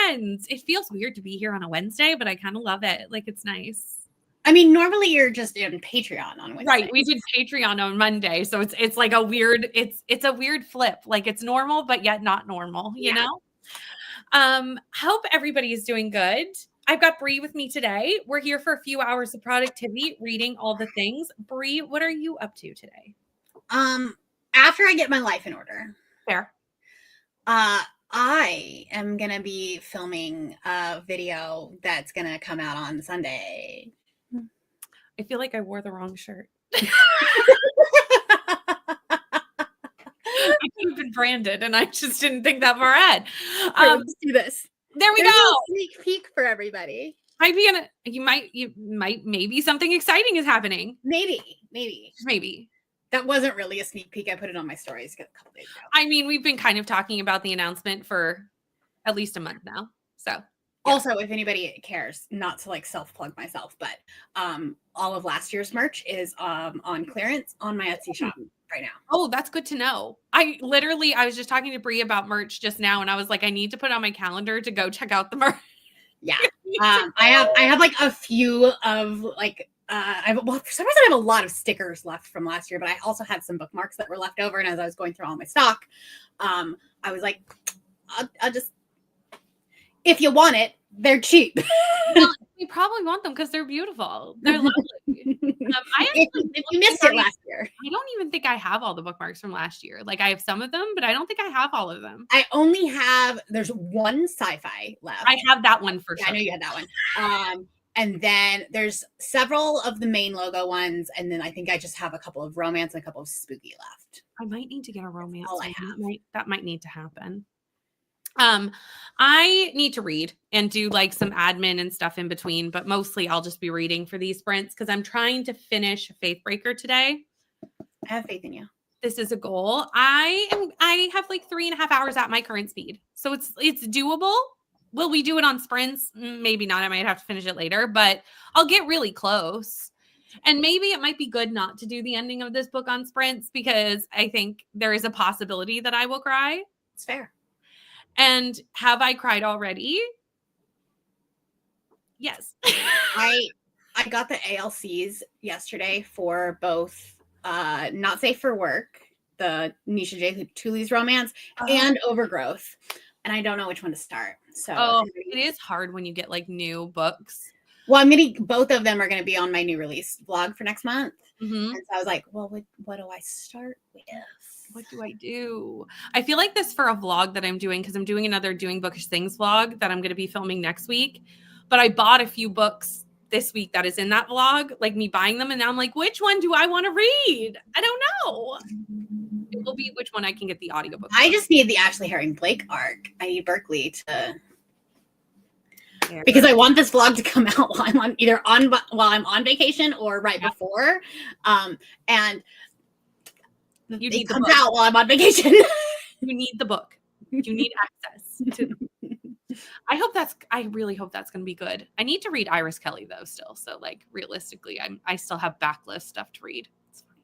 friends. It feels weird to be here on a Wednesday, but I kind of love it. Like, it's nice. I mean, normally you're just in Patreon on Wednesday. Right. We did Patreon on Monday. So it's like a weird, it's a weird flip. Like, it's normal, but yet not normal, you know? Hope everybody is doing good. I've got Bree with me today. We're here for a few hours of productivity, reading all the things. Bree, what are you up to today? After I get my life in order. Fair. I am going to be filming a video that's going to come out on Sunday. I feel like I wore the wrong shirt. I could have been branded, and I just didn't think that far ahead. Let's do this. There we There's go. A sneak peek for everybody. Maybe something exciting is happening. Maybe. That wasn't really a sneak peek. I put it on my stories a couple days ago. I mean, we've been kind of talking about the announcement for at least a month now. So yeah. Also, if anybody cares, not to like self-plug myself, but all of last year's merch is on clearance on my Etsy shop right now. Oh, that's good to know. I was just talking to Bree about merch just now, and I was like, I need to put on my calendar to go check out the merch. Yeah. I have like a few of like for some reason I have a lot of stickers left from last year, but I also had some bookmarks that were left over. And as I was going through all my stock, I was like, I'll just, if you want it, they're cheap. Well, you probably want them because they're beautiful. They're lovely. If you missed it last year. I don't even think I have all the bookmarks from last year. Like, I have some of them, but I don't think I have all of them. I only have, there's one sci-fi left. I have that one for sure. I know you had that one. And then there's several of the main logo ones. And then I think I just have a couple of romance and a couple of spooky left. I might need to get a romance. All I have. That might need to happen. I need to read and do like some admin and stuff in between, but mostly I'll just be reading for these sprints because I'm trying to finish Faithbreaker today. I have faith in you. This is a goal. I have like 3.5 hours at my current speed. So it's doable. Will we do it on sprints? Maybe not. I might have to finish it later, but I'll get really close. And maybe it might be good not to do the ending of this book on sprints because I think there is a possibility that I will cry. It's fair. And have I cried already? Yes. I got the ALCs yesterday for both Not Safe for Work, the Nisha J. Tooley's romance, and Overgrowth. And I don't know which one to start. So it is hard when you get like new books. Well, both of them are going to be on my new release vlog for next month. Mm-hmm. And so I was like, well, what do I start with? What do I do? I feel like this for a vlog that I'm doing because I'm doing another Doing Bookish Things vlog that I'm going to be filming next week. But I bought a few books this week that is in that vlog, like me buying them. And now I'm like, which one do I want to read? I don't know. It will be which one I can get the audiobook. I just need the Ashley Herring Blake arc. I need Berkeley to... Because I want this vlog to come out while I'm on vacation or right before. And it comes out while I'm on vacation. You need the book. You need access to. I really hope that's going to be good. I need to read Iris Kelly though still. So like realistically, I still have backlist stuff to read. It's fine.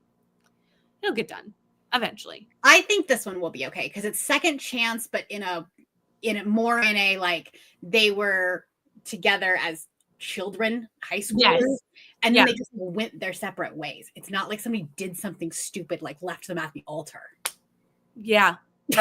It'll get done eventually. I think this one will be okay because it's second chance, but in a like they were together as children, high schoolers, and then they just went their separate ways. It's not like somebody did something stupid, like left them at the altar. Yeah. It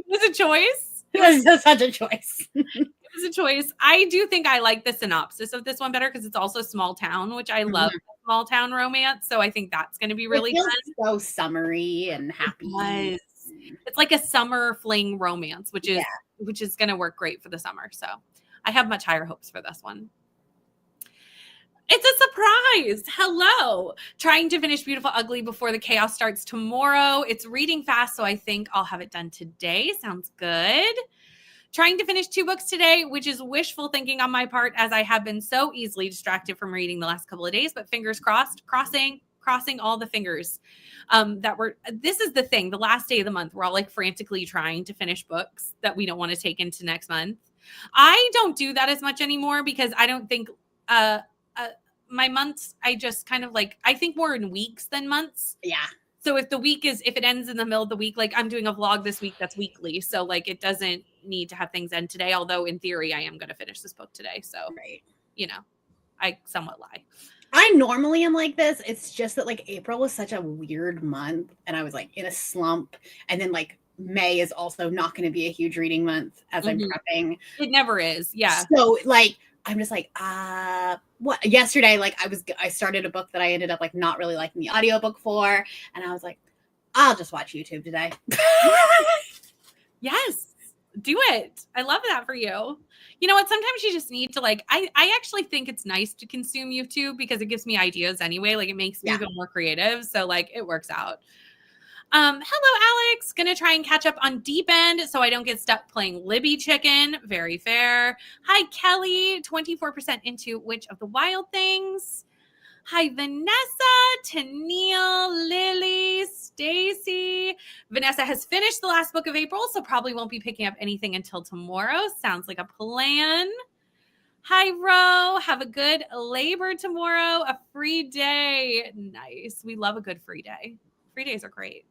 was a choice. It was such a choice. It was a choice. I do think I like the synopsis of this one better because it's also small town, which I love small town romance. So I think that's going to be really fun. So summery and happy. It's like a summer fling romance, which is going to work great for the summer. So I have much higher hopes for this one. It's a surprise. Hello. Trying to finish Beautiful Ugly before the chaos starts tomorrow. It's reading fast, so I think I'll have it done today. Sounds good. Trying to finish 2 books today, which is wishful thinking on my part as I have been so easily distracted from reading the last couple of days, but fingers crossed, crossing all the fingers this is the thing, the last day of the month, we're all like frantically trying to finish books that we don't want to take into next month. I don't do that as much anymore because I don't think my months, I just kind of like, I think more in weeks than months. Yeah. So if it ends in the middle of the week, like I'm doing a vlog this week that's weekly. So like it doesn't need to have things end today. Although in theory, I am going to finish this book today. So, I somewhat lie. I normally am like this. It's just that like April was such a weird month and I was like in a slump. And then like May is also not going to be a huge reading month as I'm prepping. It never is. Yeah. So like, I'm just like, what yesterday, like I started a book that I ended up like not really liking the audiobook for. And I was like, I'll just watch YouTube today. Yes, do it. I love that for you. You know what? Sometimes you just need to like, I actually think it's nice to consume YouTube because it gives me ideas anyway. Like it makes me feel more creative. So like it works out. Hello, Alex. Gonna try and catch up on Deep End so I don't get stuck playing Libby Chicken. Very fair. Hi, Kelly. 24% into Witch of the Wild Things. Hi, Vanessa, Tennille, Lily, Stacy. Vanessa has finished the last book of April, so probably won't be picking up anything until tomorrow. Sounds like a plan. Hi, Ro. Have a good labor tomorrow. A free day. Nice. We love a good free day. Free days are great.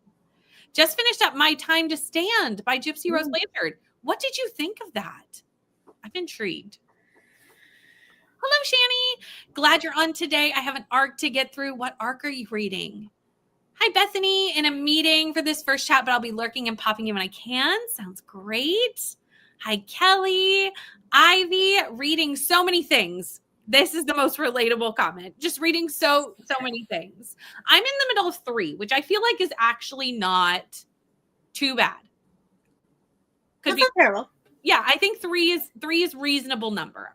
Just finished up My Time to Stand by Gypsy Rose Blanchard. What did you think of that? I'm intrigued. Hello, Shani. Glad you're on today. I have an arc to get through. What arc are you reading? Hi, Bethany. In a meeting for this first chat, but I'll be lurking and popping in when I can. Sounds great. Hi, Kelly. Ivy, reading so many things. This is the most relatable comment. Just reading so many things. I'm in the middle of 3, which I feel like is actually not too bad. Could be terrible. Yeah, I think 3 is reasonable number.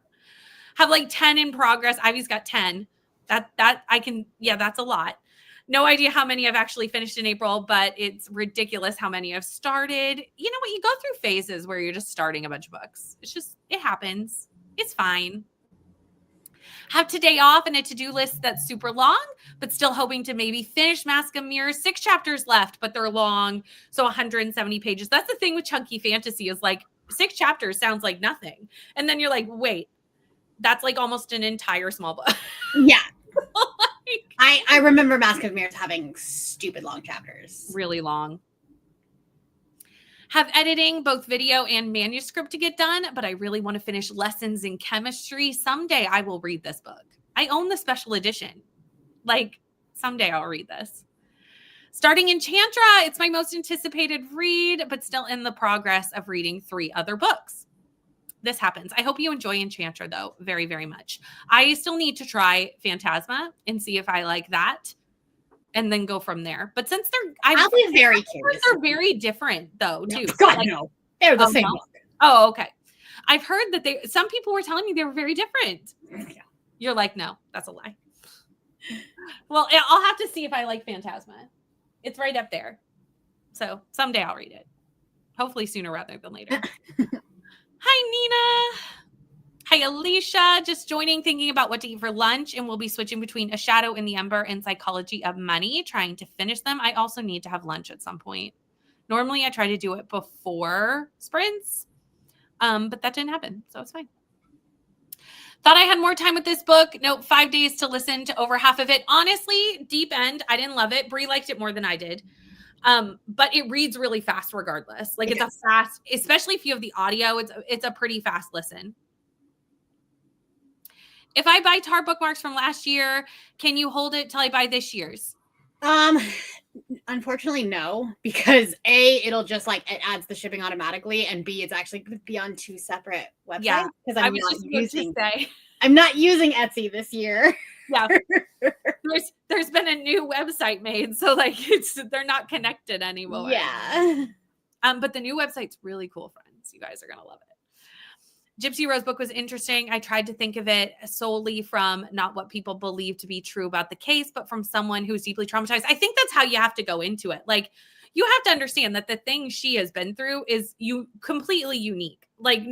Have like 10 in progress. Ivy's got 10. That I can, that's a lot. No idea how many I've actually finished in April, but it's ridiculous how many I've started. You know what? You go through phases where you're just starting a bunch of books. It happens. It's fine. Have today off and a to-do list that's super long, but still hoping to maybe finish Mask of Mirrors. 6 chapters left, but they're long. So 170 pages. That's the thing with chunky fantasy is like 6 chapters sounds like nothing. And then you're like, wait, that's like almost an entire small book. Yeah. I remember Mask of Mirrors having stupid long chapters. Really long. Have editing, both video and manuscript to get done, but I really want to finish Lessons in Chemistry. Someday I will read this book. I own the special edition. Like, someday I'll read this. Starting Enchantra, it's my most anticipated read, but still in the progress of reading 3 other books. This happens. I hope you enjoy Enchantra, though, very, very much. I still need to try Phantasma and see if I like that and then go from there. But since I'll be very curious. They're very different, though, too. God, like, no. They're the same book. Oh, okay. I've heard that some people were telling me they were very different. Yeah. You're like, no, that's a lie. Well, I'll have to see if I like Phantasma. It's right up there. So someday I'll read it. Hopefully sooner rather than later. Hi, Nina. Hi, Alicia. Just joining, thinking about what to eat for lunch, and we'll be switching between A Shadow in the Ember and Psychology of Money, trying to finish them. I also need to have lunch at some point. Normally, I try to do it before sprints, but that didn't happen, so it's fine. Thought I had more time with this book. Nope, 5 days to listen to over half of it. Honestly, Deep End, I didn't love it. Brie liked it more than I did. But it reads really fast regardless. Like it's a fast, especially if you have the audio, it's a pretty fast listen. If I buy Tar bookmarks from last year, can you hold it till I buy this year's? Unfortunately, no, because A, it'll just like it adds the shipping automatically, and B, it's actually going to be on 2 separate websites. Yeah, because I'm not using Etsy this year. Yeah, there's been a new website made, so like they're not connected anymore. Yeah. But the new website's really cool, friends. You guys are gonna love it. Gypsy Rose book was interesting. I tried to think of it solely from not what people believe to be true about the case, but from someone who's deeply traumatized. I think that's how you have to go into it. Like you have to understand that the thing she has been through is completely unique. Like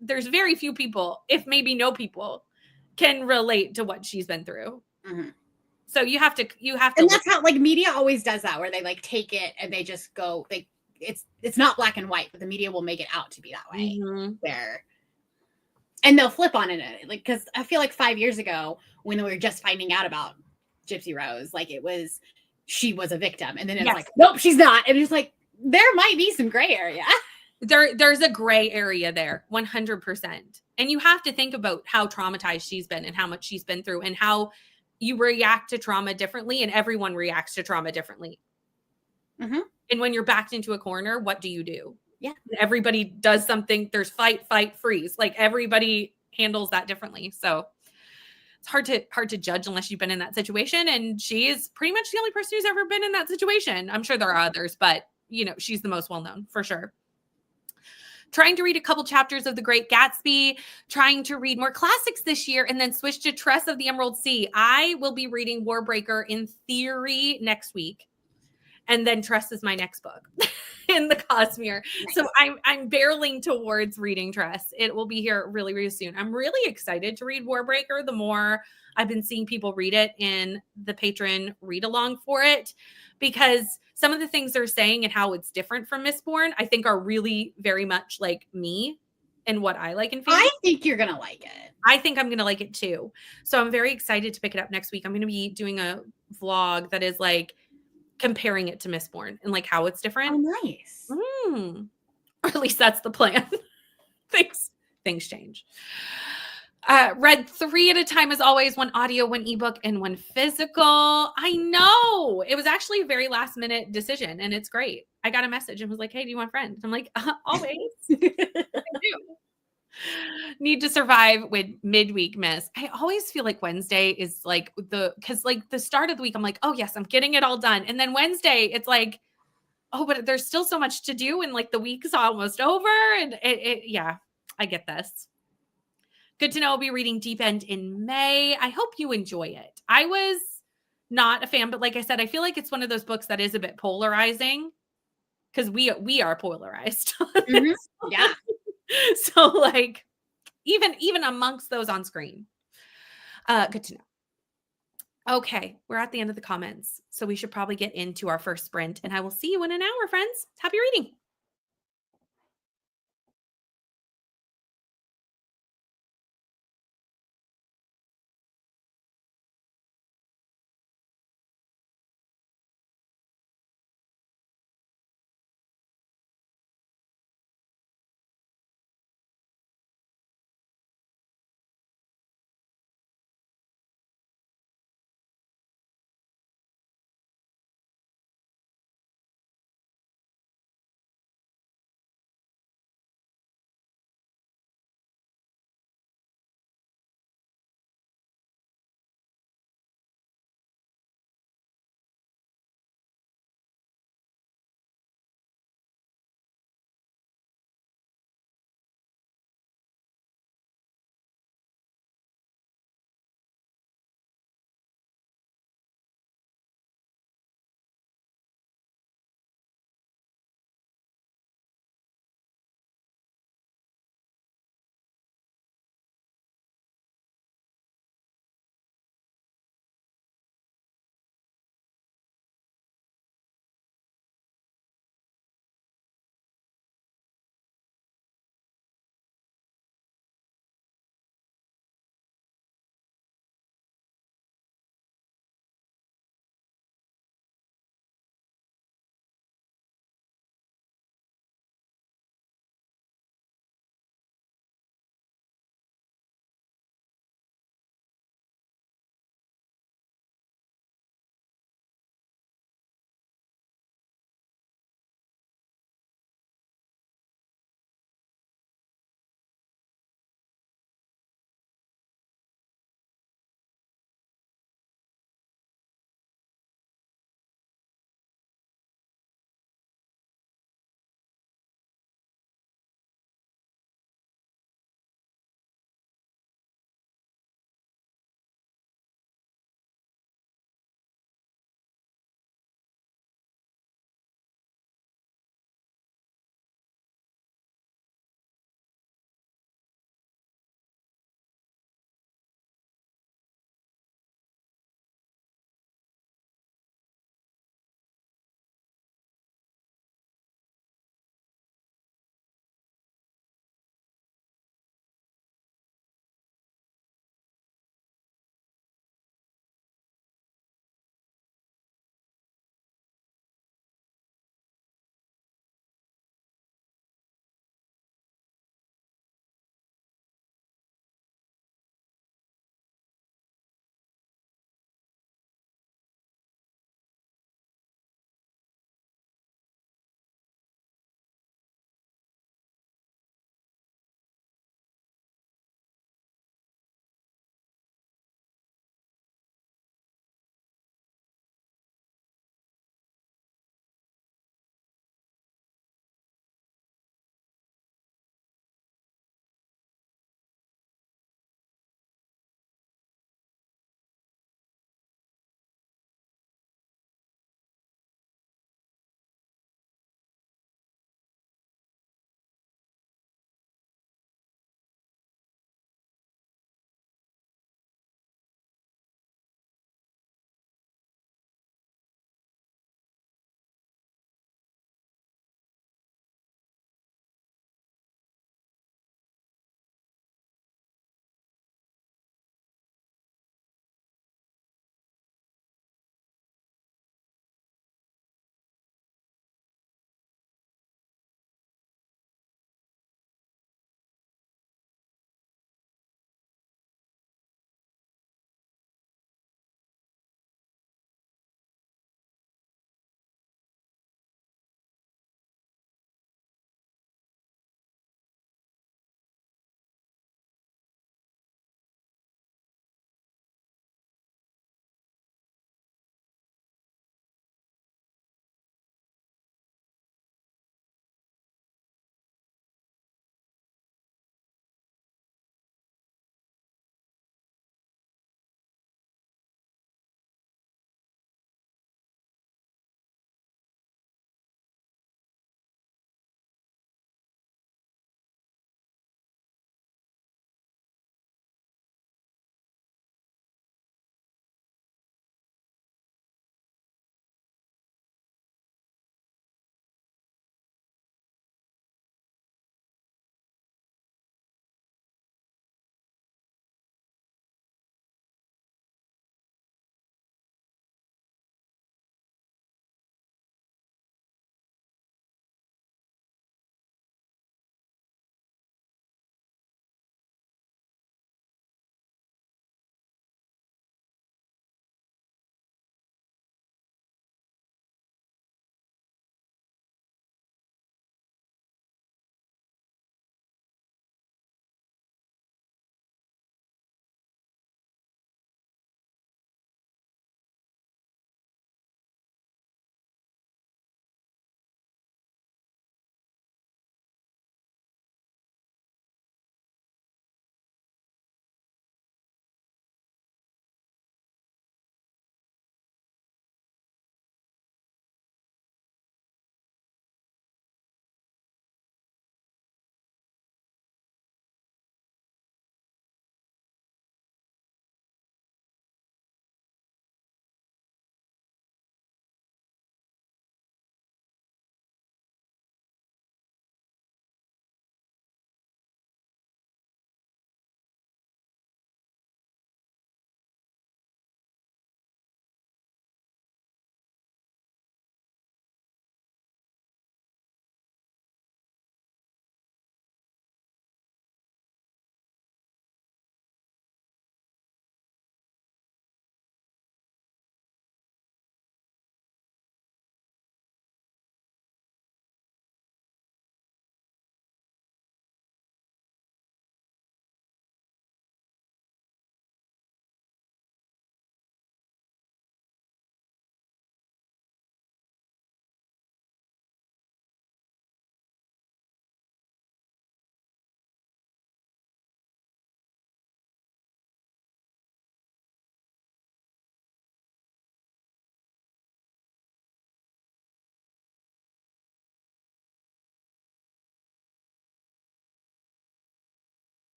there's very few people, if maybe no people, can relate to what she's been through. Mm-hmm. So you have to, and that's how like media always does that, where they like take it and they just go, it's not black and white, but the media will make it out to be that way. Mm-hmm. And they'll flip on it. Like, cause I feel like 5 years ago when we were just finding out about Gypsy Rose, like it was she was a victim. And then it's Yes. like, nope, she's not. And it's like, there might be some gray area. There's a gray area there, 100%. And you have to think about how traumatized she's been and how much she's been through and how you react to trauma differently, and everyone reacts to trauma differently. Mm-hmm. And when you're backed into a corner, what do you do? Yeah. Everybody does something. There's fight, freeze. Like everybody handles that differently. So it's hard to judge unless you've been in that situation. And she is pretty much the only person who's ever been in that situation. I'm sure there are others, but you know, she's the most well-known for sure. Trying to read a couple chapters of The Great Gatsby, trying to read more classics this year, and then switch to Tress of the Emerald Sea. I will be reading Warbreaker in theory next week. And then Tress is my next book in the Cosmere. Nice. So I'm barreling towards reading Tress. It will be here really, really soon. I'm really excited to read Warbreaker. The more I've been seeing people read it in the patron read along for it, because some of the things they're saying and how it's different from Mistborn, I think are really very much like me and what I like in fantasy. I think you're going to like it. I think I'm going to like it too. So I'm very excited to pick it up next week. I'm going to be doing a vlog that is like comparing it to Mistborn and like how it's different. Oh, nice. Or at least that's the plan. Things change. Read 3 at a time as always, 1 audio, 1 ebook, and 1 physical. I know. It was actually a very last minute decision, and it's great. I got a message and was like, hey, do you want a friend? I'm like, always. I do. Need to survive with midweek miss. I always feel like Wednesday is like because like the start of the week, I'm like, oh yes, I'm getting it all done. And then Wednesday, it's like, oh, but there's still so much to do. And like the week's almost over. And yeah, I get this. Good to know. I'll be reading Deep End in May. I hope you enjoy it. I was not a fan, but like I said, I feel like it's one of those books that is a bit polarizing because we are polarized. Mm-hmm. Yeah. So like even amongst those on screen. Good to know. Okay, we're at the end of the comments, so we should probably get into our first sprint, and I will see you in an hour, friends. Happy reading.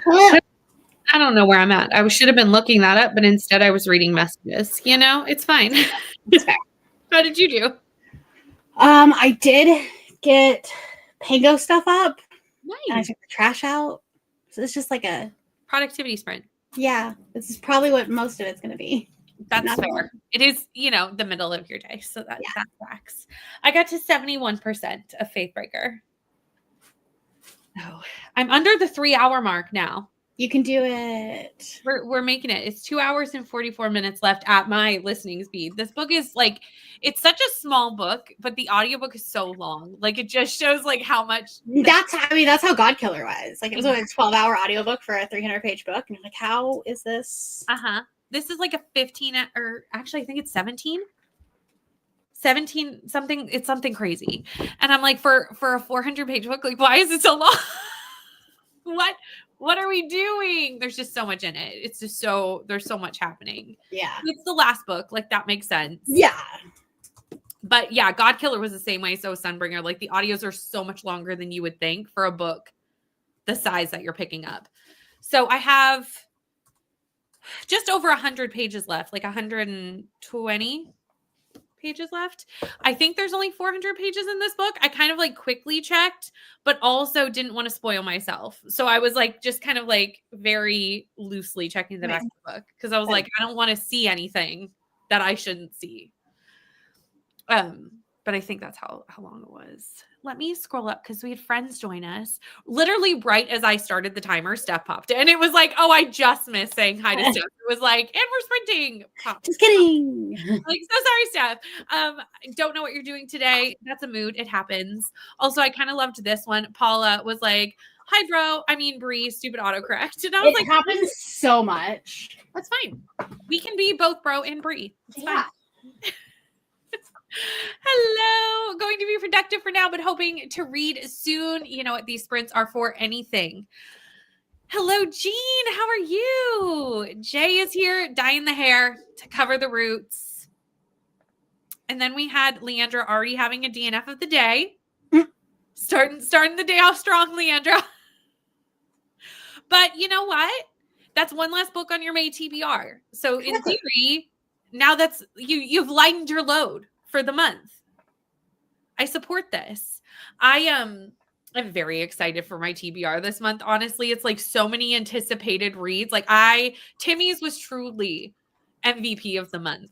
I don't know where I'm at. I should have been looking that up, but instead I was reading messages. You know, it's fine. It's fair. How did you do? I did get Pango stuff up. Nice. And I took the trash out. So it's just like a productivity sprint. Yeah, this is probably what most of it's going to be. That's fair. It is, the middle of your day, so that tracks. I got to 71% of Faithbreaker. Oh, I'm under the 3-hour mark now. You can do it. We're making it. It's 2 hours and 44 minutes left at my listening speed. This book is it's such a small book, but the audiobook is so long. It just shows how much. That's how God Killer was. It was a 12-hour audiobook for a 300-page book. And you're like, how is this? This is a 15, or actually I think it's 17 something. It's something crazy. And I'm for a 400-page book, why is it so long? What are we doing? There's just so much in it. It's just there's so much happening. Yeah. It's the last book. That makes sense. Yeah. But yeah, God Killer was the same way. So Sunbringer, the audios are so much longer than you would think for a book the size that you're picking up. So I have just over 100 pages left, 120 pages left. I think there's only 400 pages in this book. I kind of quickly checked, but also didn't want to spoil myself. So I was just kind of very loosely checking the back of the book because I was I don't want to see anything that I shouldn't see. But I think that's how long it was. Let me scroll up because we had friends join us. Literally right as I started the timer, Steph popped in. It was oh, I just missed saying hi to Steph. It was and we're sprinting. Just kidding. So sorry, Steph. Don't know what you're doing today. That's a mood. It happens. Also, I kind of loved this one. Paula was hi, bro. I mean, Bree, stupid autocorrect. And I was it happens so much. That's fine. We can be both bro and Bree. It's fine. Hello. Going to be productive for now, but hoping to read soon. You know what? These sprints are for anything. Hello, Jean. How are you? Jay is here dyeing the hair to cover the roots. And then we had Leandra already having a DNF of the day. Starting the day off strong, Leandra. But you know what? That's one last book on your May TBR. So in theory, now that's you've lightened your load for the month. I support this. I'm very excited for my TBR this month. Honestly, it's so many anticipated reads. Timmy's was truly MVP of the month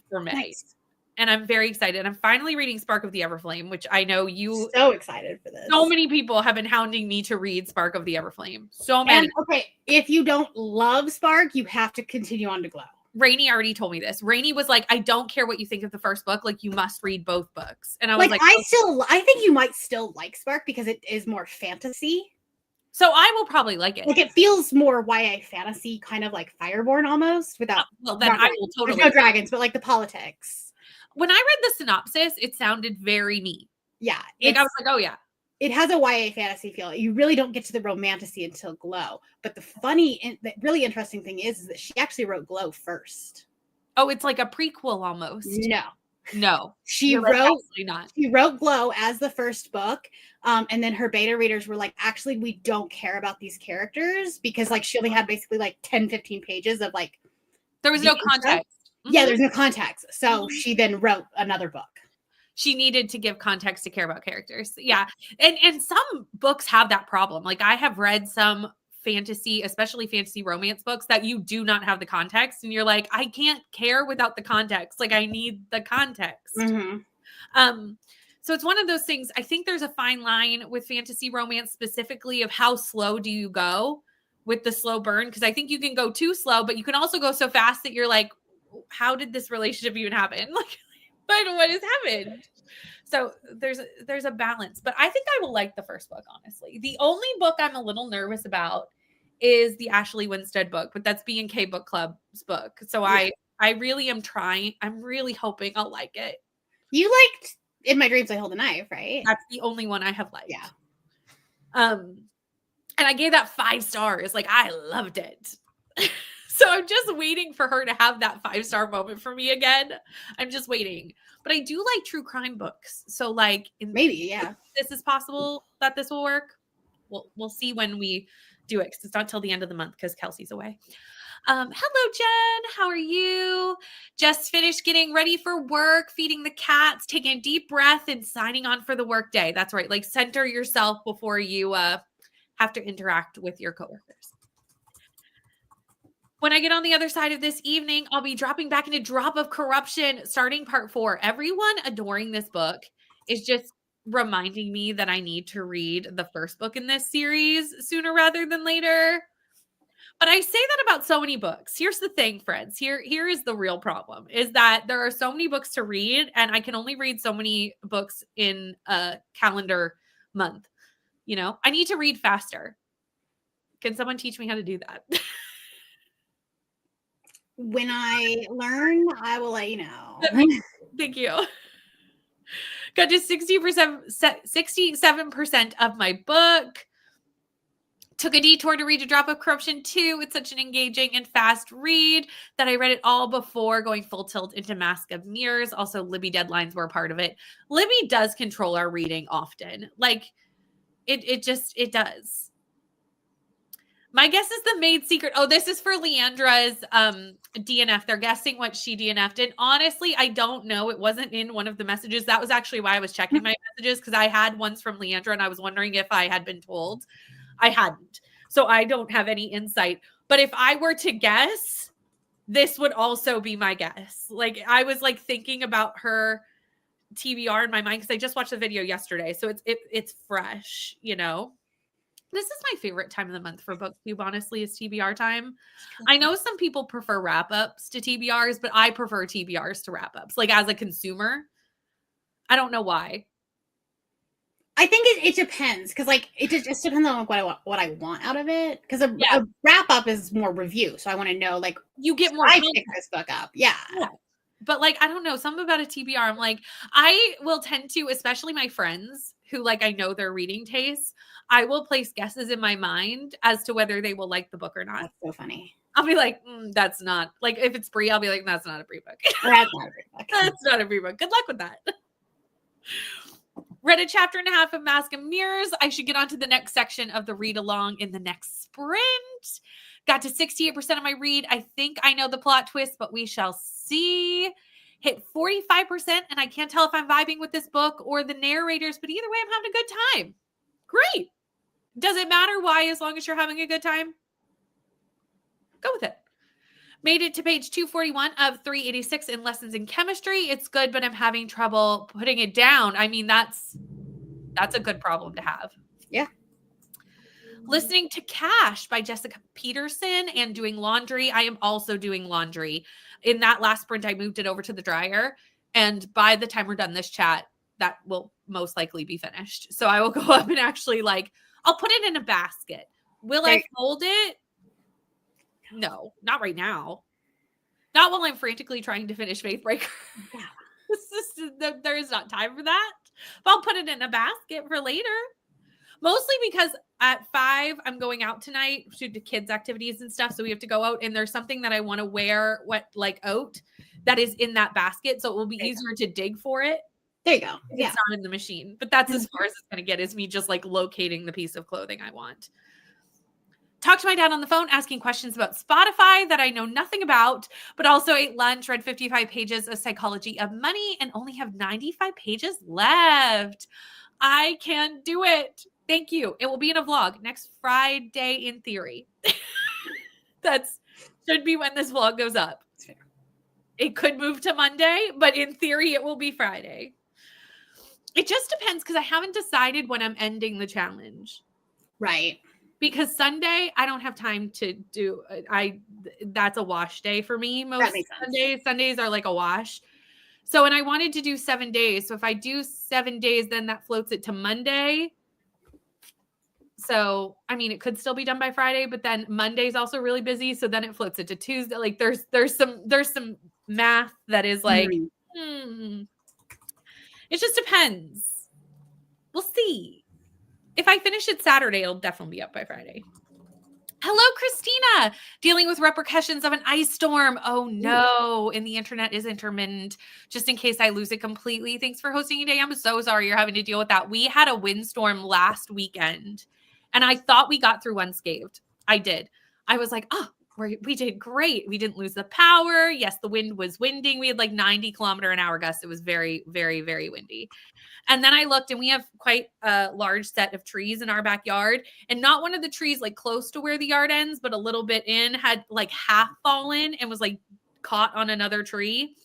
for May. Nice. And I'm very excited. I'm finally reading Spark of the Everflame, which I know you so excited for this. So many people have been hounding me to read Spark of the Everflame. So many. And, okay, if you don't love Spark, you have to continue on to Glow. Rainey already told me this. Rainey was I don't care what you think of the first book. You must read both books. And I was I think you might still like Spark because it is more fantasy. So I will probably like it. It feels more YA fantasy, kind of like Fireborn almost without. Well, then I will totally. There's no dragons, but the politics. When I read the synopsis, it sounded very neat. Yeah. I was oh yeah. It has a YA fantasy feel. You really don't get to the romantasy until Glow. But the really interesting thing is that she actually wrote Glow first. Oh, it's like a prequel almost. No. She wrote Glow as the first book. And then her beta readers were actually, we don't care about these characters because she only had basically 10, 15 pages of there was no context. Mm-hmm. Yeah, there's no context. So she then wrote another book. She needed to give context to care about characters. Yeah. And some books have that problem. I have read some fantasy, especially fantasy romance books that you do not have the context. And you're I can't care without the context. I need the context. Mm-hmm. So it's one of those things. I think there's a fine line with fantasy romance specifically of how slow do you go with the slow burn? Because I think you can go too slow, but you can also go so fast that you're how did this relationship even happen? What has happened? So there's a balance, but I think I will like the first book, honestly. The only book I'm a little nervous about is the Ashley Winstead book, but that's B&K Book Club's book. So I really am trying. I'm really hoping I'll like it. You liked In My Dreams I Hold a Knife, right? That's the only one I have liked. Yeah. And I gave that 5 stars. I loved it. So I'm just waiting for her to have that 5-star moment for me again. I'm just waiting. But I do like true crime books. So maybe, yeah. This is possible that this will work. We'll see when we do it because it's not till the end of the month because Kelsey's away. Hello, Jen. How are you? Just finished getting ready for work, feeding the cats, taking a deep breath, and signing on for the work day. That's right. Like, center yourself before you have to interact with your coworkers. When I get on the other side of this evening, I'll be dropping back into Drop of Corruption, starting part 4. Everyone adoring this book is just reminding me that I need to read the first book in this series sooner rather than later. But I say that about so many books. Here's the thing, friends. Here is the real problem, is that there are so many books to read, and I can only read so many books in a calendar month. You know, I need to read faster. Can someone teach me how to do that? When I learn, I will let you know. Thank you. Got to 67% of my book. Took a detour to read A Drop of Corruption 2. It's such an engaging and fast read that I read it all before going full tilt into Mask of Mirrors. Also, Libby deadlines were a part of it. Libby does control our reading often. Like, it does. My guess is the Maid Secret. Oh, this is for Leandra's DNF. They're guessing what she DNF'd. And honestly, I don't know. It wasn't in one of the messages. That was actually why I was checking my messages, because I had ones from Leandra and I was wondering if I had been told. I hadn't. So I don't have any insight. But if I were to guess, this would also be my guess. Like, I was like thinking about her TBR in my mind because I just watched the video yesterday. So it's fresh, you know? This is my favorite time of the month for BookTube, honestly, is TBR time. I know some people prefer wrap-ups to TBRs, but I prefer TBRs to wrap-ups. Like, as a consumer, I don't know why. I think it depends, because like it just depends on what I want out of it. Because a wrap-up is more review, so I want to know, like, you get more. I pick this book up, yeah. But like, I don't know, something about a TBR. I'm like, I will tend to, especially my friends who, like, I know their reading tastes, I will place guesses in my mind as to whether they will like the book or not. That's so funny. I'll be like, that's not, like, if it's Brie, I'll be like, that's not a Brie book. That's not a Brie book. That's not a Brie book. Good luck with that. Read a chapter and a half of Mask of Mirrors. I should get on to the next section of the read along in the next sprint. Got to 68% of my read. I think I know the plot twist, but we shall see. Hit 45%, and I can't tell if I'm vibing with this book or the narrators, but either way, I'm having a good time. Great. Does it matter why, as long as you're having a good time? Go with it. Made it to page 241 of 386 in Lessons in Chemistry. It's good, but I'm having trouble putting it down. I mean, that's a good problem to have. Yeah. Listening to Cash by Jessica Peterson and doing laundry. I am also doing laundry. In that last sprint, I moved it over to the dryer. And by the time we're done this chat, that will most likely be finished. So I will go up and actually, like, I'll put it in a basket. Will I fold it? No, not right now. Not while I'm frantically trying to finish Faithbreaker. Yeah. There is not time for that. But I'll put it in a basket for later. Mostly because at 5, I'm going out tonight to do kids' activities and stuff. So we have to go out, and there's something that I want to wear, oat, that is in that basket. So it will be easier to dig for it. There you go. Yeah. It's not in the machine. But that's as far as it's going to get, is me just like locating the piece of clothing I want. Talked to my dad on the phone, asking questions about Spotify that I know nothing about, but also ate lunch, read 55 pages of Psychology of Money, and only have 95 pages left. I can't do it. Thank you. It will be in a vlog next Friday in theory. That's should be when this vlog goes up. It could move to Monday, but in theory, it will be Friday. It just depends, because I haven't decided when I'm ending the challenge. Right. Because Sunday, I don't have time to do. That's a wash day for me. Most Sundays are like a wash. So, and I wanted to do 7 days. So if I do 7 days, then that floats it to Monday. So, I mean, it could still be done by Friday, but then Monday's also really busy. So then it floats it to Tuesday. Like there's some math that is like, it just depends. We'll see. If I finish it Saturday, it'll definitely be up by Friday. Hello, Christina. Dealing with repercussions of an ice storm. Oh, no. And the internet is intermittent, just in case I lose it completely. Thanks for hosting today. I'm so sorry you're having to deal with that. We had a windstorm last weekend, And I thought we got through unscathed. I did. I was like, oh, we did great. We didn't lose the power. Yes, the wind was winding. We had like 90-kilometer-an-hour gusts. It was very, very, very windy. And then I looked, and we have quite a large set of trees in our backyard. And not one of the trees like close to where the yard ends, but a little bit in, had like half fallen and was like caught on another tree.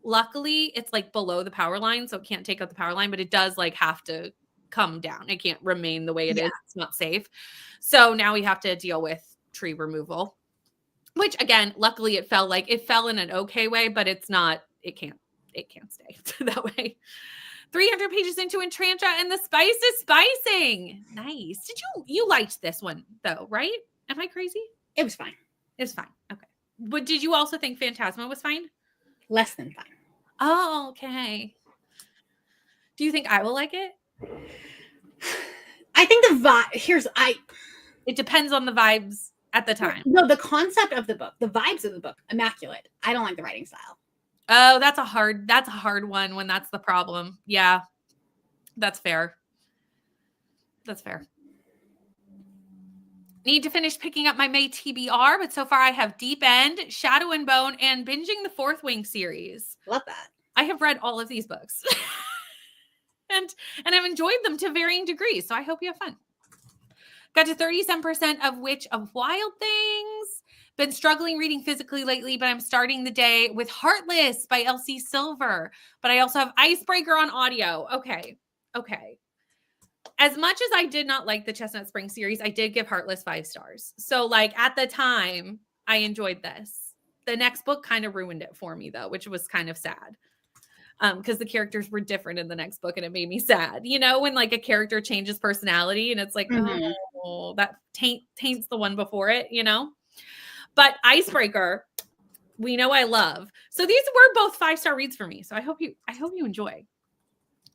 Luckily, it's like below the power line, so it can't take out the power line, but it does like have to come down. It can't remain the way it is. It's not safe. So now we have to deal with tree removal, which again, luckily it fell in an okay way, but it can't stay that way. 300 pages into Enchantra, and the spice is spicing. Nice. You liked this one though, right? Am I crazy? It was fine. It was fine. Okay. But did you also think Phantasma was fine? Less than fine. Oh, okay. Do you think I will like it? I think the vibe, it depends on the vibes at the time. No, the concept of the book, the vibes of the book, immaculate. I don't like the writing style. Oh, that's a hard one when that's the problem. Yeah. That's fair. Need to finish picking up my May TBR, but so far I have Deep End, Shadow and Bone, and binging the Fourth Wing series. Love that. I have read all of these books. and I've enjoyed them to varying degrees, so I hope you have fun. Got to 37% of Witch of Wild Things. Been struggling reading physically lately, but I'm starting the day with Heartless by Elsie Silver. But I also have Icebreaker on audio. Okay. As much as I did not like the Chestnut Spring series, I did give Heartless 5 stars. So like at the time, I enjoyed this. The next book kind of ruined it for me though, which was kind of sad. Because the characters were different in the next book and it made me sad. You know, when like a character changes personality and it's like, oh, that taints the one before it, you know? But Icebreaker, we know I love. So these were both 5-star reads for me. So I hope you enjoy.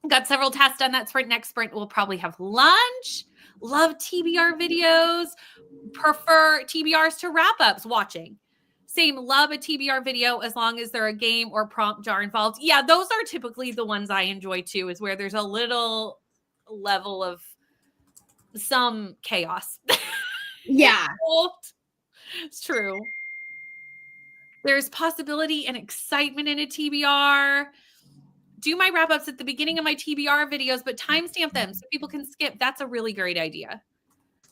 Got several tasks done that sprint. Next sprint, we'll probably have lunch. Love TBR videos. Prefer TBRs to wrap-ups watching. Same, love a TBR video as long as they're a game or prompt jar involved. Yeah, those are typically the ones I enjoy too, is where there's a little level of some chaos. Yeah. It's true. There's possibility and excitement in a TBR. Do my wrap-ups at the beginning of my TBR videos, but timestamp them so people can skip. That's a really great idea.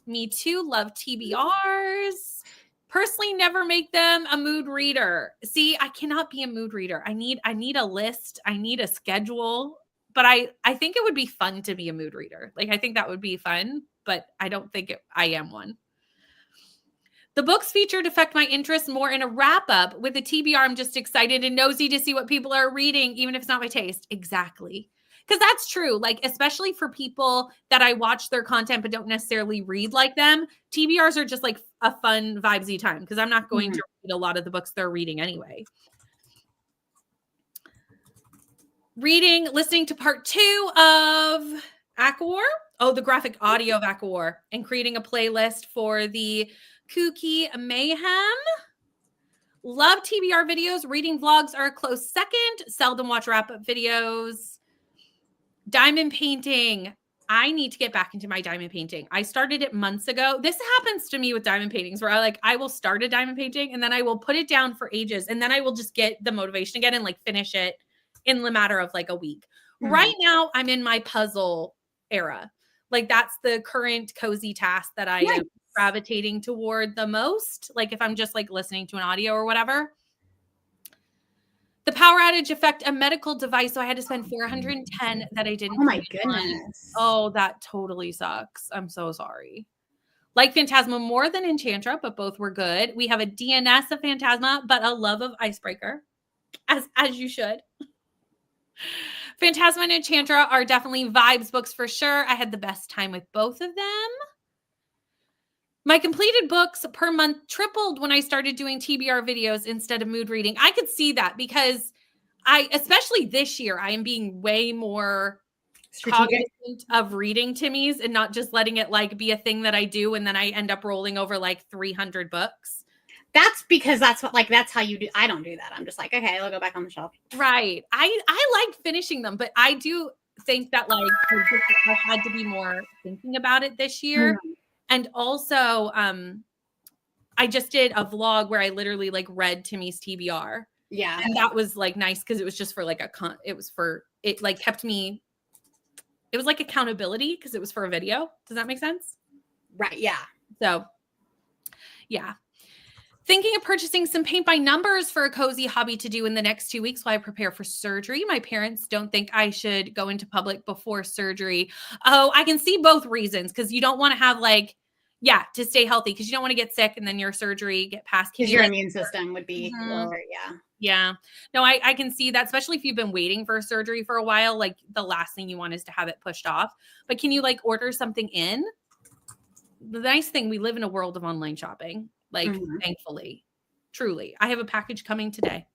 Me too. Love TBRs. Personally, never make them a mood reader. See, I cannot be a mood reader. I need a list. I need a schedule. But I think it would be fun to be a mood reader. Like, I think that would be fun, but I don't think I am one. The books featured affect my interest more in a wrap-up. With a TBR, I'm just excited and nosy to see what people are reading, even if it's not my taste. Exactly. Because that's true. Like, especially for people that I watch their content but don't necessarily read like them, TBRs are just like a fun, vibesy time because I'm not going to read a lot of the books they're reading anyway. Listening to part 2 of ACOWAR. Oh, the graphic audio of ACOWAR. And creating a playlist for the Kooky Mayhem. Love TBR videos. Reading vlogs are a close second. Seldom watch wrap-up videos. Diamond painting. I need to get back into my diamond painting. I started it months ago. This happens to me with diamond paintings where I will start a diamond painting and then I will put it down for ages and then I will just get the motivation again and like finish it in the matter of like a week. Right now, I'm in my puzzle era. Like that's the current cozy task that I am gravitating toward the most. Like if I'm just like listening to an audio or whatever. The power outage affect a medical device, so I had to spend $410 that I didn't. Oh my goodness. Oh, that totally sucks. I'm so sorry. Like Phantasma more than Enchantra, but both were good. We have a DNS of Phantasma, but a love of Icebreaker, as you should. Phantasma and Enchantra are definitely vibes books for sure. I had the best time with both of them. My completed books per month tripled when I started doing TBR videos instead of mood reading. I could see that because especially this year, I am being way more cognizant of reading Timmies and not just letting it like be a thing that I do and then I end up rolling over like 300 books. That's because that's how you do. I don't do that. I'm just like, okay, I'll go back on the shelf. Right. I like finishing them, but I do think that like I had to be more thinking about it this year. And also, I just did a vlog where I literally like read Timmy's TBR. Yeah. And that was like nice because it was just for like it like kept me, it was like accountability because it was for a video. Does that make sense? Right. Yeah. So yeah. Thinking of purchasing some paint by numbers for a cozy hobby to do in the next 2 weeks while I prepare for surgery. My parents don't think I should go into public before surgery. Oh, I can see both reasons because you don't want to have like, yeah, to stay healthy because you don't want to get sick and then your surgery get past. Because your immune system would be lower. Yeah. Yeah. No, I can see that, especially if you've been waiting for surgery for a while. Like the last thing you want is to have it pushed off. But can you like order something in? The nice thing, we live in a world of online shopping. Like, thankfully, truly, I have a package coming today.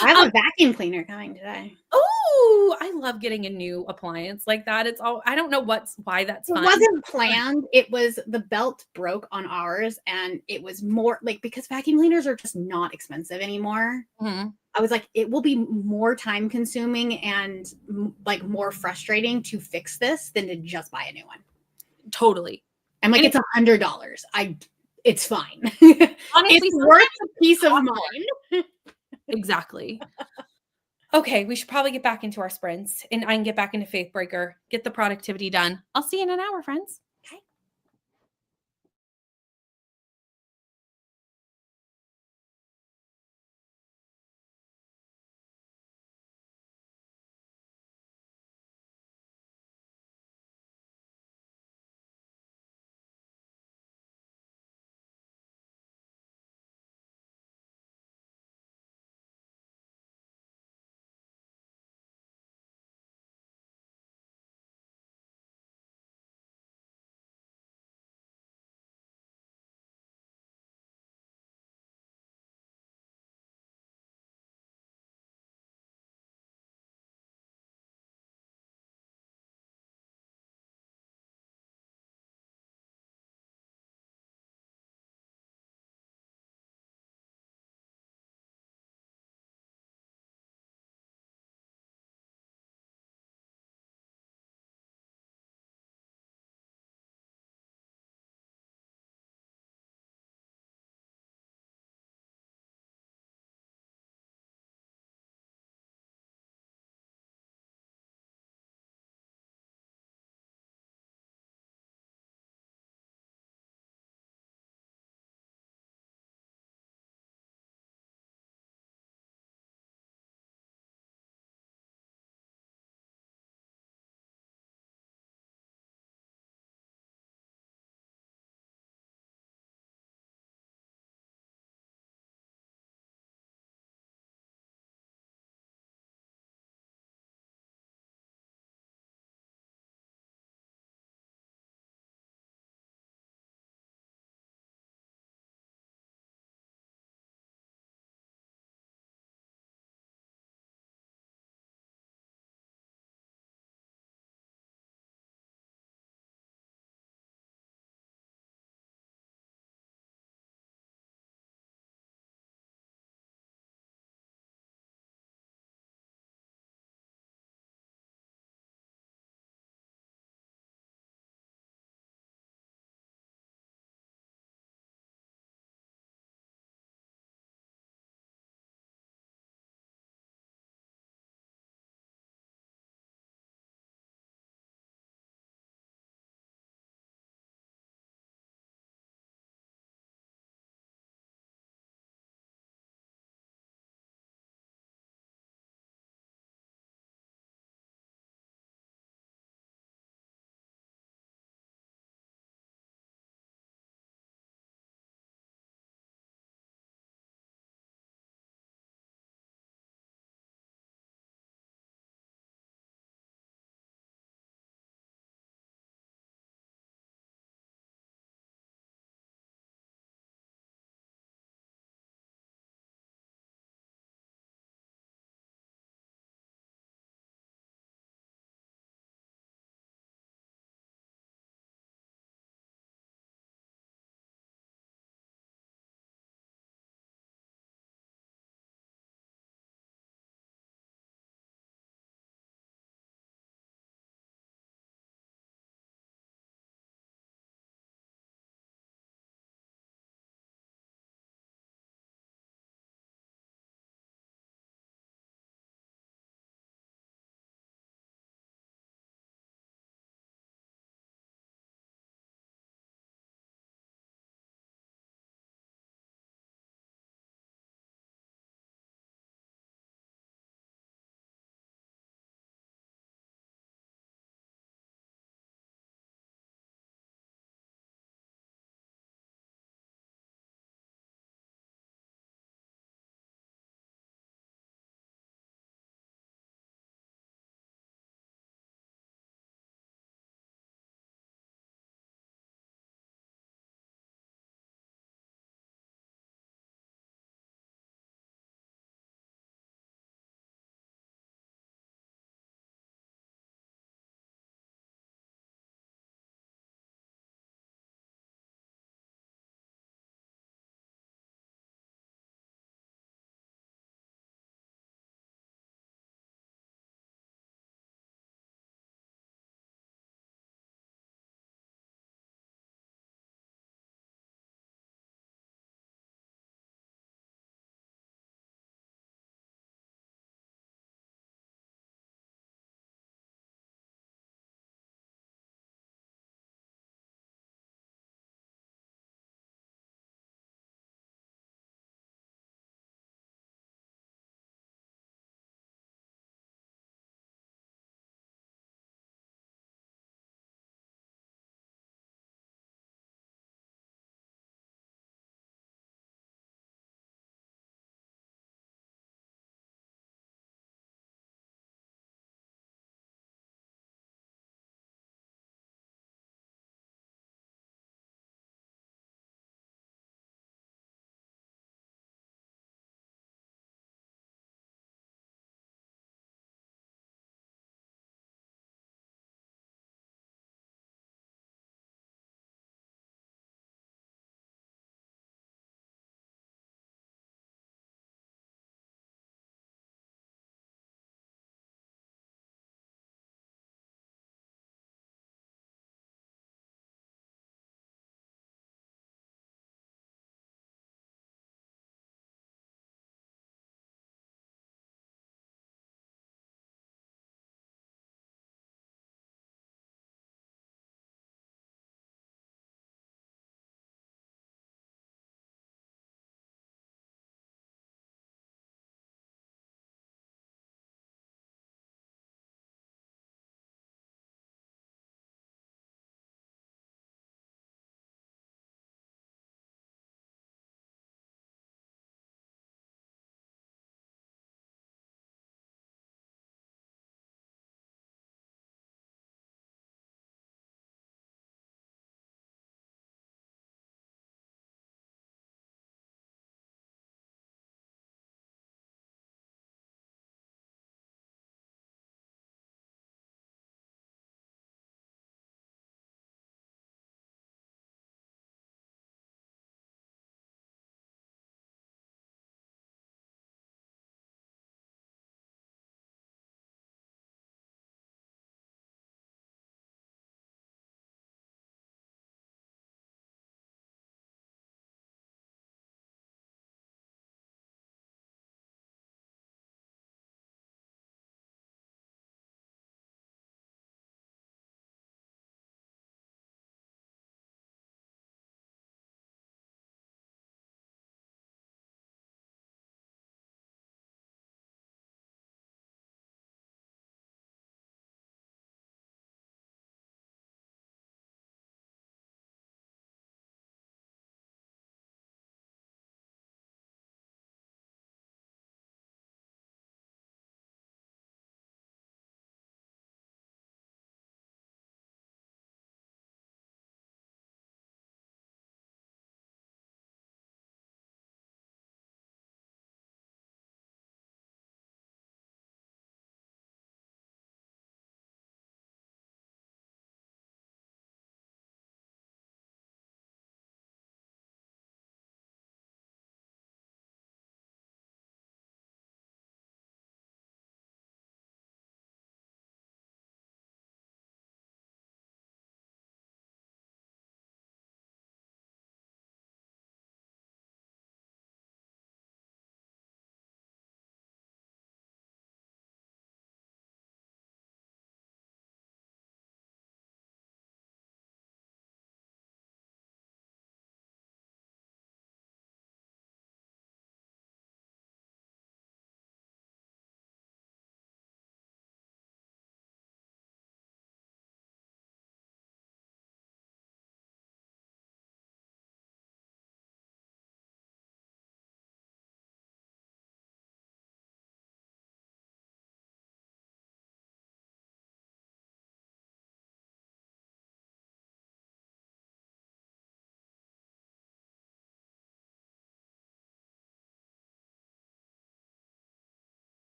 I have a vacuum cleaner coming today. Oh, I love getting a new appliance like that. It's all, I don't know why that's fun. It wasn't planned. It was the belt broke on ours, and it was more like because vacuum cleaners are just not expensive anymore. I was like, it will be more time consuming and like more frustrating to fix this than to just buy a new one. Totally. I'm like, it's $100. It's fine. Honestly, it's worth a peace of mind. Exactly. Okay, we should probably get back into our sprints and I can get back into Faith Breaker, get the productivity done. I'll see you in an hour, friends.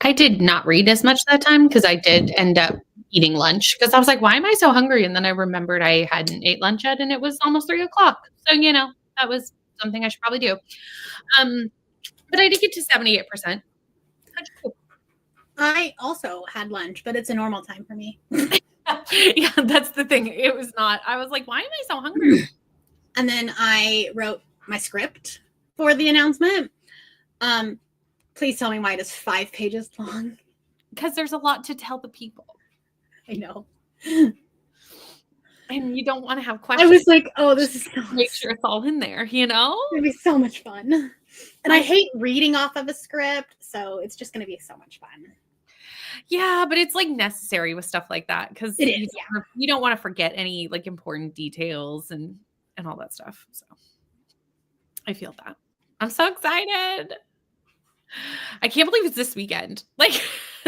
I did not read as much that time because I did end up eating lunch because I was like, why am I so hungry? And then I remembered I hadn't ate lunch yet and it was almost 3 o'clock. So, you know, that was something I should probably do. But I did get to 78%. How'd you do? I also had lunch, but it's a normal time for me. Yeah, that's the thing. It was not. I was like, why am I so hungry? And then I wrote my script for the announcement. Please tell me why it is 5 pages long. Because there's a lot to tell the people. I know. And you don't want to have questions. I was like, oh, this is make sure it's all in there, you know? It's going to be so much fun. And I hate reading off of a script, so it's just going to be so much fun. Yeah, but it's like necessary with stuff like that because you don't want to forget any like important details and all that stuff. So I feel that. I'm so excited. I can't believe it's this weekend. Like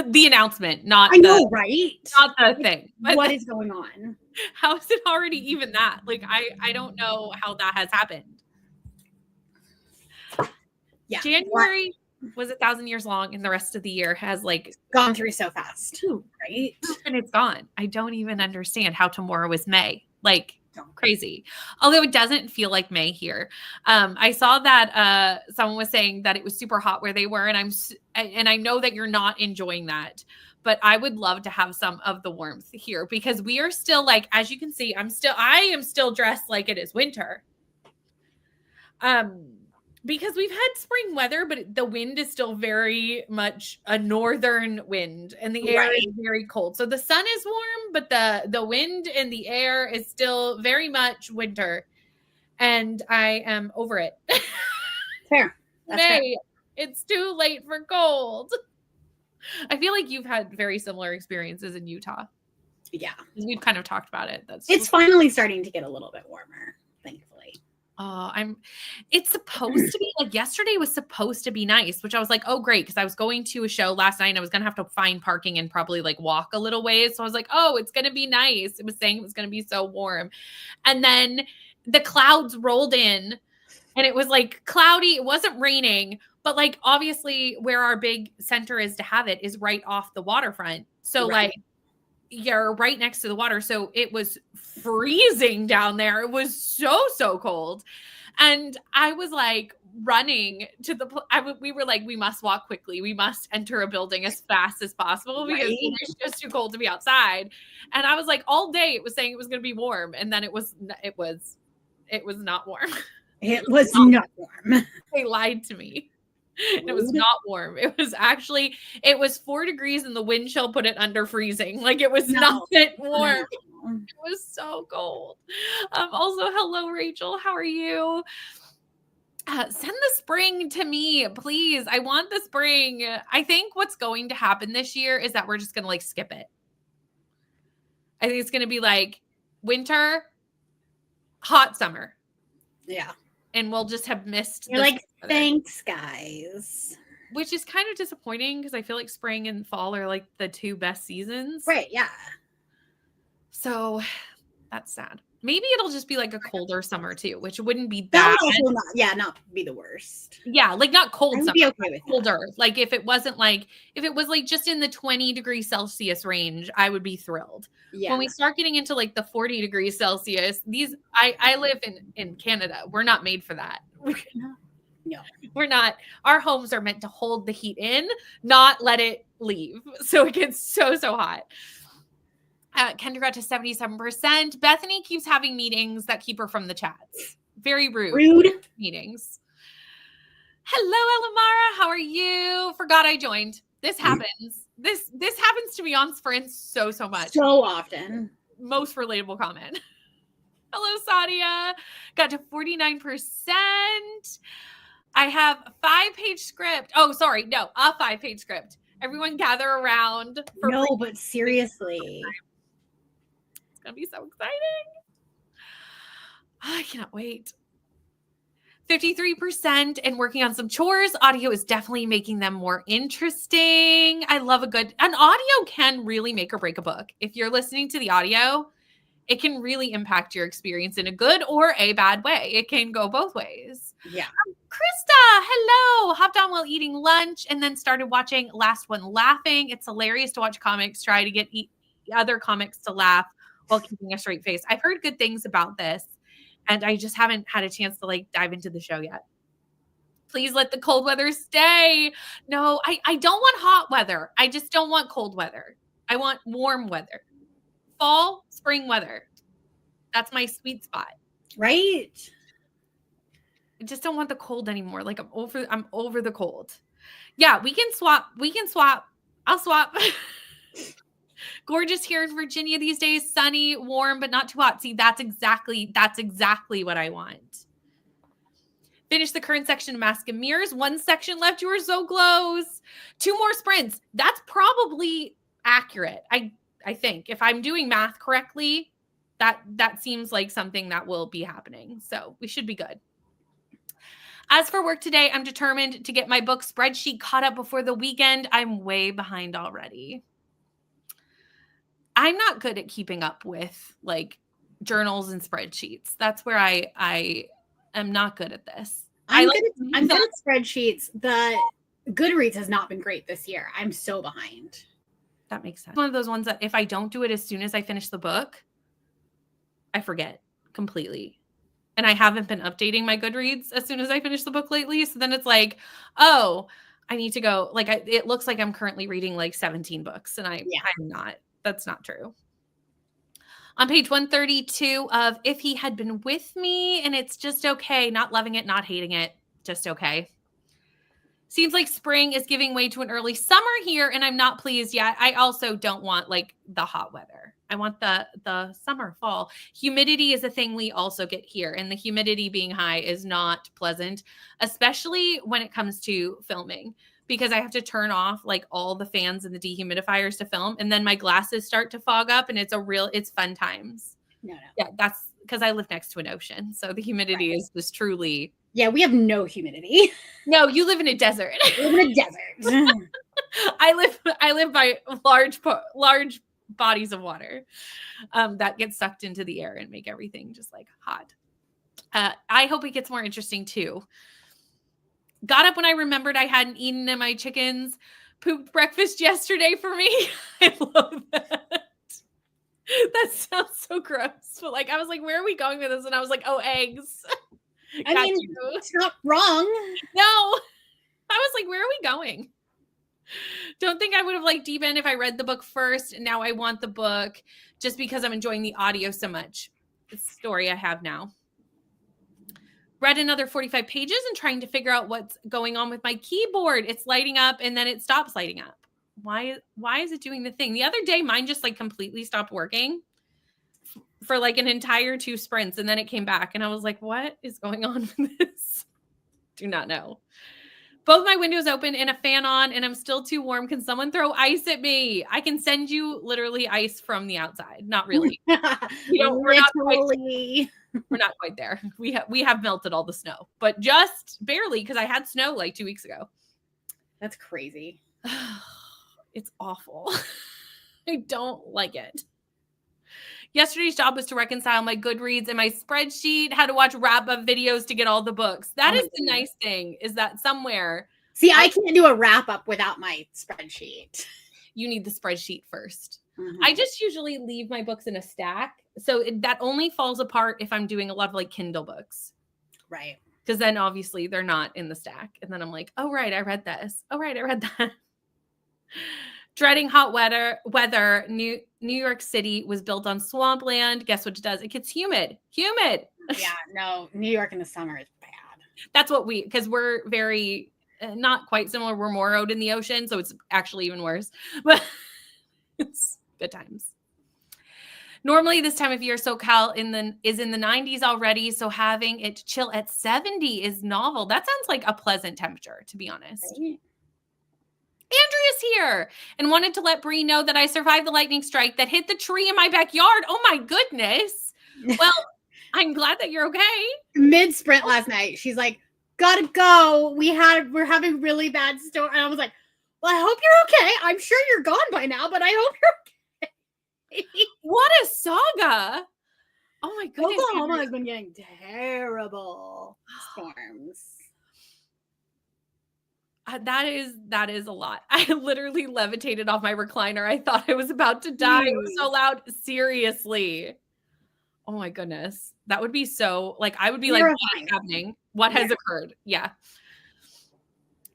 the announcement, not I know, right? Not the thing. What is going on? How is it already even that? Like I don't know how that has happened. Yeah. January was 1,000 years long and the rest of the year has like gone through so fast. Right? And it's gone. I don't even understand how tomorrow is May. Like crazy. Although it doesn't feel like May here. I saw that someone was saying that it was super hot where they were and I know that you're not enjoying that, but I would love to have some of the warmth here because we are still like, as you can see, I am still dressed like it is winter. Because we've had spring weather, but the wind is still very much a northern wind and the air is very cold. So the sun is warm, but the wind and the air is still very much winter. And I am over it. Fair. That's May. Fair. It's too late for cold. I feel like you've had very similar experiences in Utah. Yeah. We've kind of talked about it. It's finally starting to get a little bit warmer, thankfully. It's supposed to be like yesterday was supposed to be nice, which I was like, oh, great. Cause I was going to a show last night and I was going to have to find parking and probably like walk a little ways. So I was like, oh, it's going to be nice. It was saying it was going to be so warm. And then the clouds rolled in and it was like cloudy. It wasn't raining, but like, obviously where our big center is to have it is right off the waterfront. So like, you're right next to the water. So it was freezing down there. It was so cold. And I was like running to we were like, we must walk quickly. We must enter a building as fast as possible because it's just too cold to be outside. And I was like, all day it was saying it was going to be warm. And then it was not warm. It was not warm. They lied to me. It was not warm. It was 4 degrees and the wind chill put it under freezing. Like it was not warm. It was so cold. Also, hello, Rachel. How are you? Send the spring to me, please. I want the spring. I think what's going to happen this year is that we're just going to like skip it. I think it's going to be like winter, hot summer. Yeah. And we'll just have missed. You're like, thanks, guys. Which is kind of disappointing because I feel like spring and fall are like the 2 best seasons. Right, yeah. So that's sad. Maybe it'll just be like a colder summer too, which wouldn't be bad. Not be the worst. Yeah, like not cold summer, be okay with colder. That. Like if it was like just in the 20 degrees Celsius range, I would be thrilled. Yeah. When we start getting into like the 40 degrees Celsius, I live in Canada. We're not made for that. No. We're not. Our homes are meant to hold the heat in, not let it leave. So it gets so hot. Kendra got to 77%. Bethany keeps having meetings that keep her from the chats. Very rude meetings. Hello, Elamara. How are you? Forgot I joined. This happens. This happens to me on Sprints so much. So often. Most relatable comment. Hello, Sadia. Got to 49%. I have a 5-page script. Oh, sorry. No, a 5-page script. Everyone gather around. But seriously. It's going to be so exciting. I cannot wait. 53% and working on some chores. Audio is definitely making them more interesting. I love an audio can really make or break a book. If you're listening to the audio, it can really impact your experience in a good or a bad way. It can go both ways. Yeah. Krista, hello. Hopped on while eating lunch and then started watching Last One Laughing. It's hilarious to watch comics try to get other comics to laugh while keeping a straight face. I've heard good things about this, and I just haven't had a chance to like dive into the show yet. Please let the cold weather stay. No, I don't want hot weather. I just don't want cold weather. I want warm weather. Fall, spring weather. That's my sweet spot. Right? I just don't want the cold anymore. Like I'm over the cold. Yeah, we can swap. I'll swap. Gorgeous here in Virginia these days. Sunny, warm, but not too hot. See, that's exactly what I want. Finish the current section of Mask and Mirrors. One section left. You were so close. 2 more sprints. That's probably accurate. I think if I'm doing math correctly, that seems like something that will be happening. So we should be good. As for work today, I'm determined to get my book spreadsheet caught up before the weekend. I'm way behind already. I'm not good at keeping up with like journals and spreadsheets. That's where I am not good at this. I'm good at spreadsheets. The Goodreads has not been great this year. I'm so behind. That makes sense. One of those ones that if I don't do it as soon as I finish the book, I forget completely. And I haven't been updating my Goodreads as soon as I finish the book lately. So then it's like, oh, I need to go. Like, it looks like I'm currently reading like 17 books, and I'm not. That's not true. On page 132 of If He Had Been With Me, and it's just okay. Not loving it, not hating it. Just okay. Seems like spring is giving way to an early summer here, and I'm not pleased yet. I also don't want like the hot weather. I want the summer, fall. Humidity is a thing we also get here, and the humidity being high is not pleasant, especially when it comes to filming, because I have to turn off like all the fans and the dehumidifiers to film, and then my glasses start to fog up, and it's fun times. No. Yeah, that's because I live next to an ocean, so the humidity is just truly. Yeah, we have no humidity. No, you live in a desert. We live in a desert. I live by large bodies of water that get sucked into the air and make everything just like hot. I hope it gets more interesting too. Got up when I remembered I hadn't eaten, and my chickens pooped breakfast yesterday for me. I love that. That sounds so gross. But like, I was like, where are we going with this? And I was like, oh, eggs. I mean, it's not wrong. No. I was like, where are we going? Don't think I would have liked Deep End if I read the book first. And now I want the book just because I'm enjoying the audio so much. It's the story I have now. Read another 45 pages and trying to figure out what's going on with my keyboard. It's lighting up and then it stops lighting up. Why is it doing the thing? The other day, mine just like completely stopped working for like an entire 2 sprints, and then it came back, and I was like, what is going on with this? Do not know. Both my windows open and a fan on, and I'm still too warm. Can someone throw ice at me? I can send you literally ice from the outside. Not really. We're not quite there. We have melted all the snow, but just barely, because I had snow like 2 weeks ago. That's crazy. It's awful. I don't like it. Yesterday's job was to reconcile my Goodreads and my spreadsheet, how to watch wrap-up videos to get all the books. That is the nice thing, is that somewhere. See, I can't do a wrap-up without my spreadsheet. You need the spreadsheet first. Mm-hmm. I just usually leave my books in a stack. So that only falls apart if I'm doing a lot of like Kindle books. Right. Because then obviously they're not in the stack. And then I'm like, oh, right, I read this. Oh, right, I read that. Dreading hot weather. New York City was built on swampland. Guess what it does? It gets humid. Yeah, no, New York in the summer is bad. That's what because we're very, not quite similar. We're more out in the ocean, so it's actually even worse. But it's good times. Normally this time of year, SoCal is in the 90s already, so having it chill at 70 is novel. That sounds like a pleasant temperature, to be honest. Right. Andrea's here and wanted to let Bree know that I survived the lightning strike that hit the tree in my backyard. Oh my goodness. Well, I'm glad that you're okay. Mid-sprint last night, she's like, gotta go. We're having really bad storm. And I was like, well, I hope you're okay. I'm sure you're gone by now, but I hope you're okay. What a saga. Oh my goodness. Oklahoma has been getting terrible storms. That is a lot. I literally levitated off my recliner. I thought I was about to die. It was so loud. Seriously. Oh my goodness. That would be so, like, I would be like, what is happening? What has occurred? Yeah.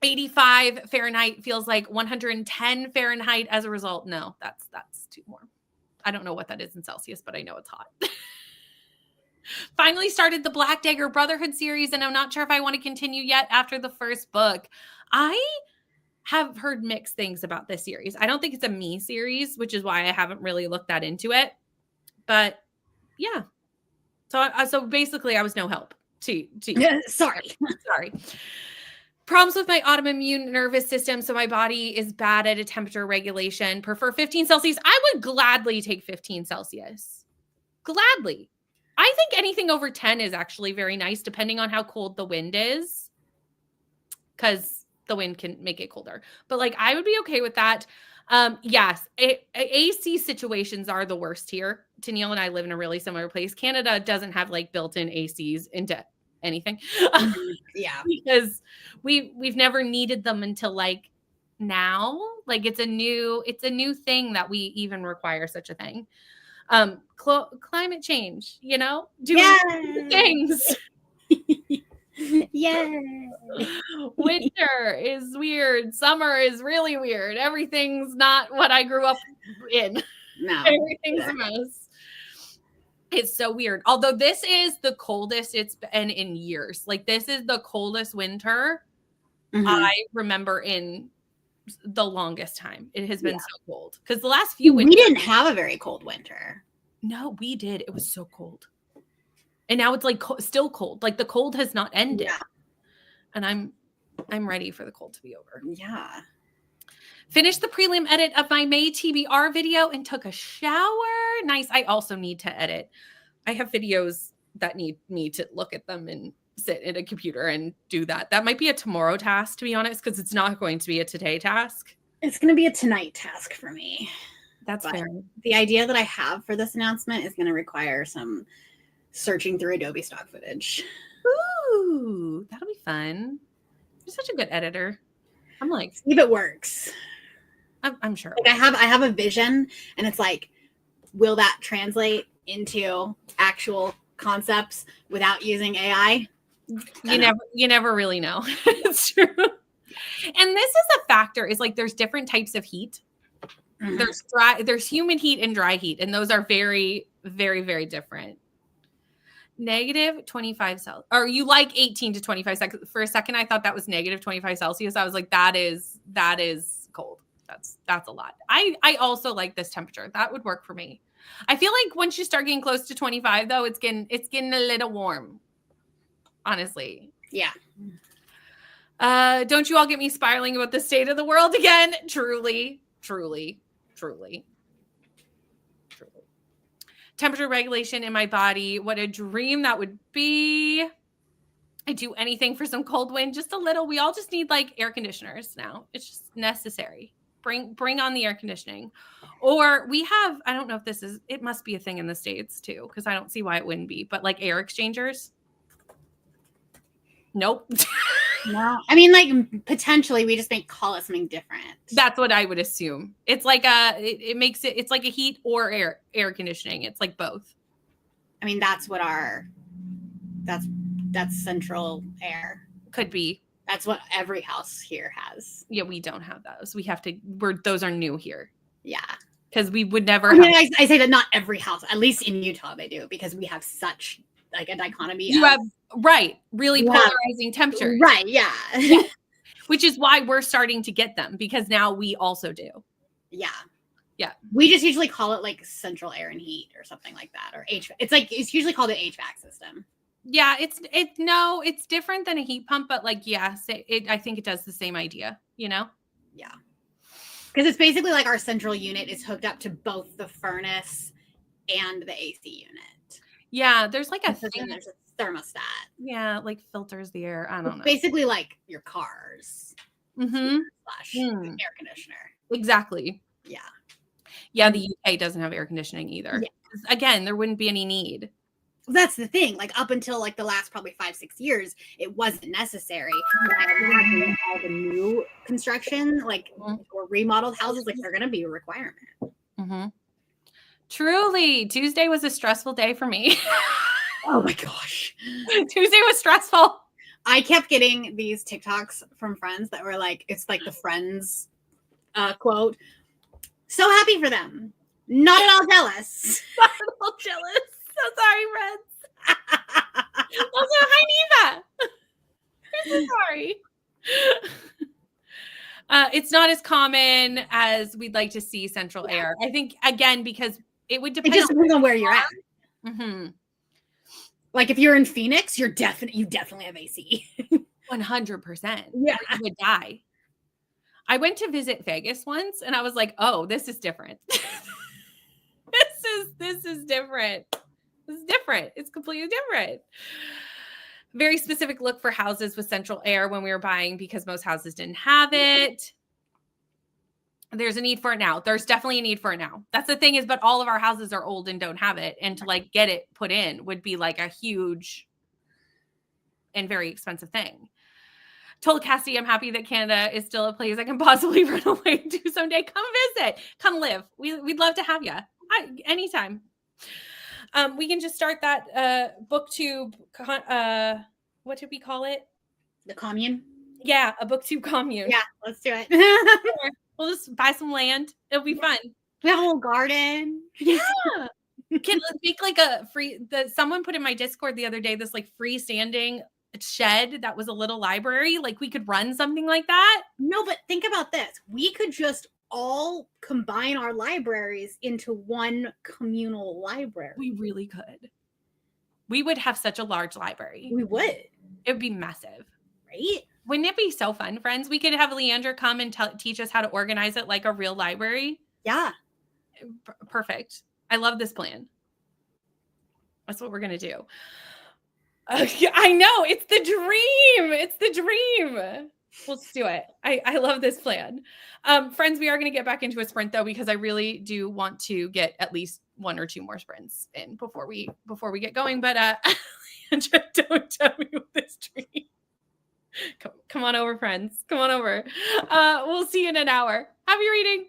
85 Fahrenheit feels like 110 Fahrenheit as a result. No, that's too warm. I don't know what that is in Celsius, but I know it's hot. Finally started the Black Dagger Brotherhood series, and I'm not sure if I want to continue yet after the first book. I have heard mixed things about this series. I don't think it's a me series, which is why I haven't really looked that into it. But yeah. So basically I was no help to you. Sorry. Problems with my autoimmune nervous system. So my body is bad at a temperature regulation. Prefer 15 Celsius. I would gladly take 15 Celsius. Gladly. I think anything over 10 is actually very nice, depending on how cold the wind is. Because the wind can make it colder. But like, I would be okay with that. Yes, AC situations are the worst here. Tennille and I live in a really similar place. Canada doesn't have like built-in ACs into anything. Yeah. Because we've never needed them until like now. Like it's a new thing that we even require such a thing. Climate change, you know, doing things. Yeah. Winter is weird. Summer is really weird. Everything's not what I grew up in. No. Everything's a mess. It's so weird. Although this is the coldest it's been in years. Like this is the coldest winter I remember in the longest time. It has been so cold. Because the last few winters, we didn't have a very cold winter. No, we did. It was so cold. And now it's like still cold. Like the cold has not ended. Yeah. And I'm ready for the cold to be over. Yeah. Finished the prelim edit of my May TBR video and took a shower. Nice. I also need to edit. I have videos that need me to look at them and sit at a computer and do that. That might be a tomorrow task, to be honest, because it's not going to be a today task. It's going to be a tonight task for me. That's fair. The idea that I have for this announcement is going to require some searching through Adobe stock footage. Ooh, that'll be fun. You're such a good editor. I'm like, see if it works. I'm sure. Like I have a vision, and it's like, will that translate into actual concepts without using AI? You never really know. It's true. And this is a factor. Is like there's different types of heat. Mm-hmm. There's humid heat and dry heat, and those are very, very, very different. Negative 25 Celsius, or you like 18 to 25 seconds. For a second, I thought that was negative 25 Celsius. I was like, that is cold. That's a lot. I also like this temperature. That would work for me. I feel like once you start getting close to 25, though, it's getting a little warm. Honestly. Yeah. Don't you all get me spiraling about the state of the world again? Truly. Temperature regulation in my body. What a dream that would be. I do anything for some cold wind, just a little. We all just need like air conditioners now. It's just necessary. Bring on the air conditioning. Or we have, I don't know if it must be a thing in the States too, because I don't see why it wouldn't be, but like air exchangers. Nope. No, I mean, like potentially we just may call it something different. That's what I would assume. It's like it's like a heat or air conditioning. It's like both. I mean, that's what that's central air could be. That's what every house here has. Yeah, we don't have those. Those are new here. Yeah. Because we would never I say that not every house, at least in Utah they do, because we have such like a dichotomy. Really polarizing temperatures. Right, yeah. Which is why we're starting to get them, because now we also do. Yeah. Yeah. We just usually call it like central air and heat or something like that, or HVAC. It's usually called an HVAC system. Yeah, it's different than a heat pump, but like, yes, I think it does the same idea, you know? Yeah. Because it's basically like our central unit is hooked up to both the furnace and the AC unit. Yeah, there's like a thing. There's a thermostat. Yeah, like filters the air. I don't know. Basically like your cars. Mm-hmm. / air conditioner. Exactly. Yeah. Yeah, the UK doesn't have air conditioning either. Yeah. Again, there wouldn't be any need. That's the thing. Like up until like the last probably 5-6 years, it wasn't necessary. But I imagine all the new construction, like or remodeled houses, like they're going to be a requirement. Mm-hmm. Truly, Tuesday was a stressful day for me. Oh my gosh, Tuesday was stressful. I kept getting these TikToks from friends that were like, it's like the Friends quote. So happy for them. Not at all jealous. Not at all jealous. So sorry, friends. Also, hi, Neva. We're so sorry. It's not as common as we'd like to see central air. I think, again, because it would depend. It just depends on where you're at. Mm-hmm. Like if you're in Phoenix, you definitely have AC. 100%. Yeah. Or you would die. I went to visit Vegas once and I was like, oh, this is different. This is different. This is different. It's completely different. Very specific look for houses with central air when we were buying because most houses didn't have it. There's a need for it now. There's definitely a need for it now. That's the thing is, but all of our houses are old and don't have it. And to like get it put in would be like a huge and very expensive thing. Told Cassie I'm happy that Canada is still a place I can possibly run away to someday. Come visit. Come live. We'd love to have you. Anytime. We can just start that booktube. What did we call it? The commune? Yeah, a booktube commune. Yeah, let's do it. We'll just buy some land. It'll be fun. We have a little garden. Yeah. Can make like a free someone put in my Discord the other day this like freestanding shed that was a little library. Like we could run something like that. No, but think about this. We could just all combine our libraries into one communal library. We really could. We would have such a large library. We would. It would be massive. Right? Wouldn't it be so fun, friends? We could have Leandra come and teach us how to organize it like a real library. Yeah. Perfect. I love this plan. That's what we're going to do. I know. It's the dream. It's the dream. Let's do it. I love this plan. Friends, we are going to get back into a sprint though, because I really do want to get at least 1 or 2 more sprints in before we get going. But don't tell me with this dream. Come on over, friends. Come on over. We'll see you in an hour. Happy reading.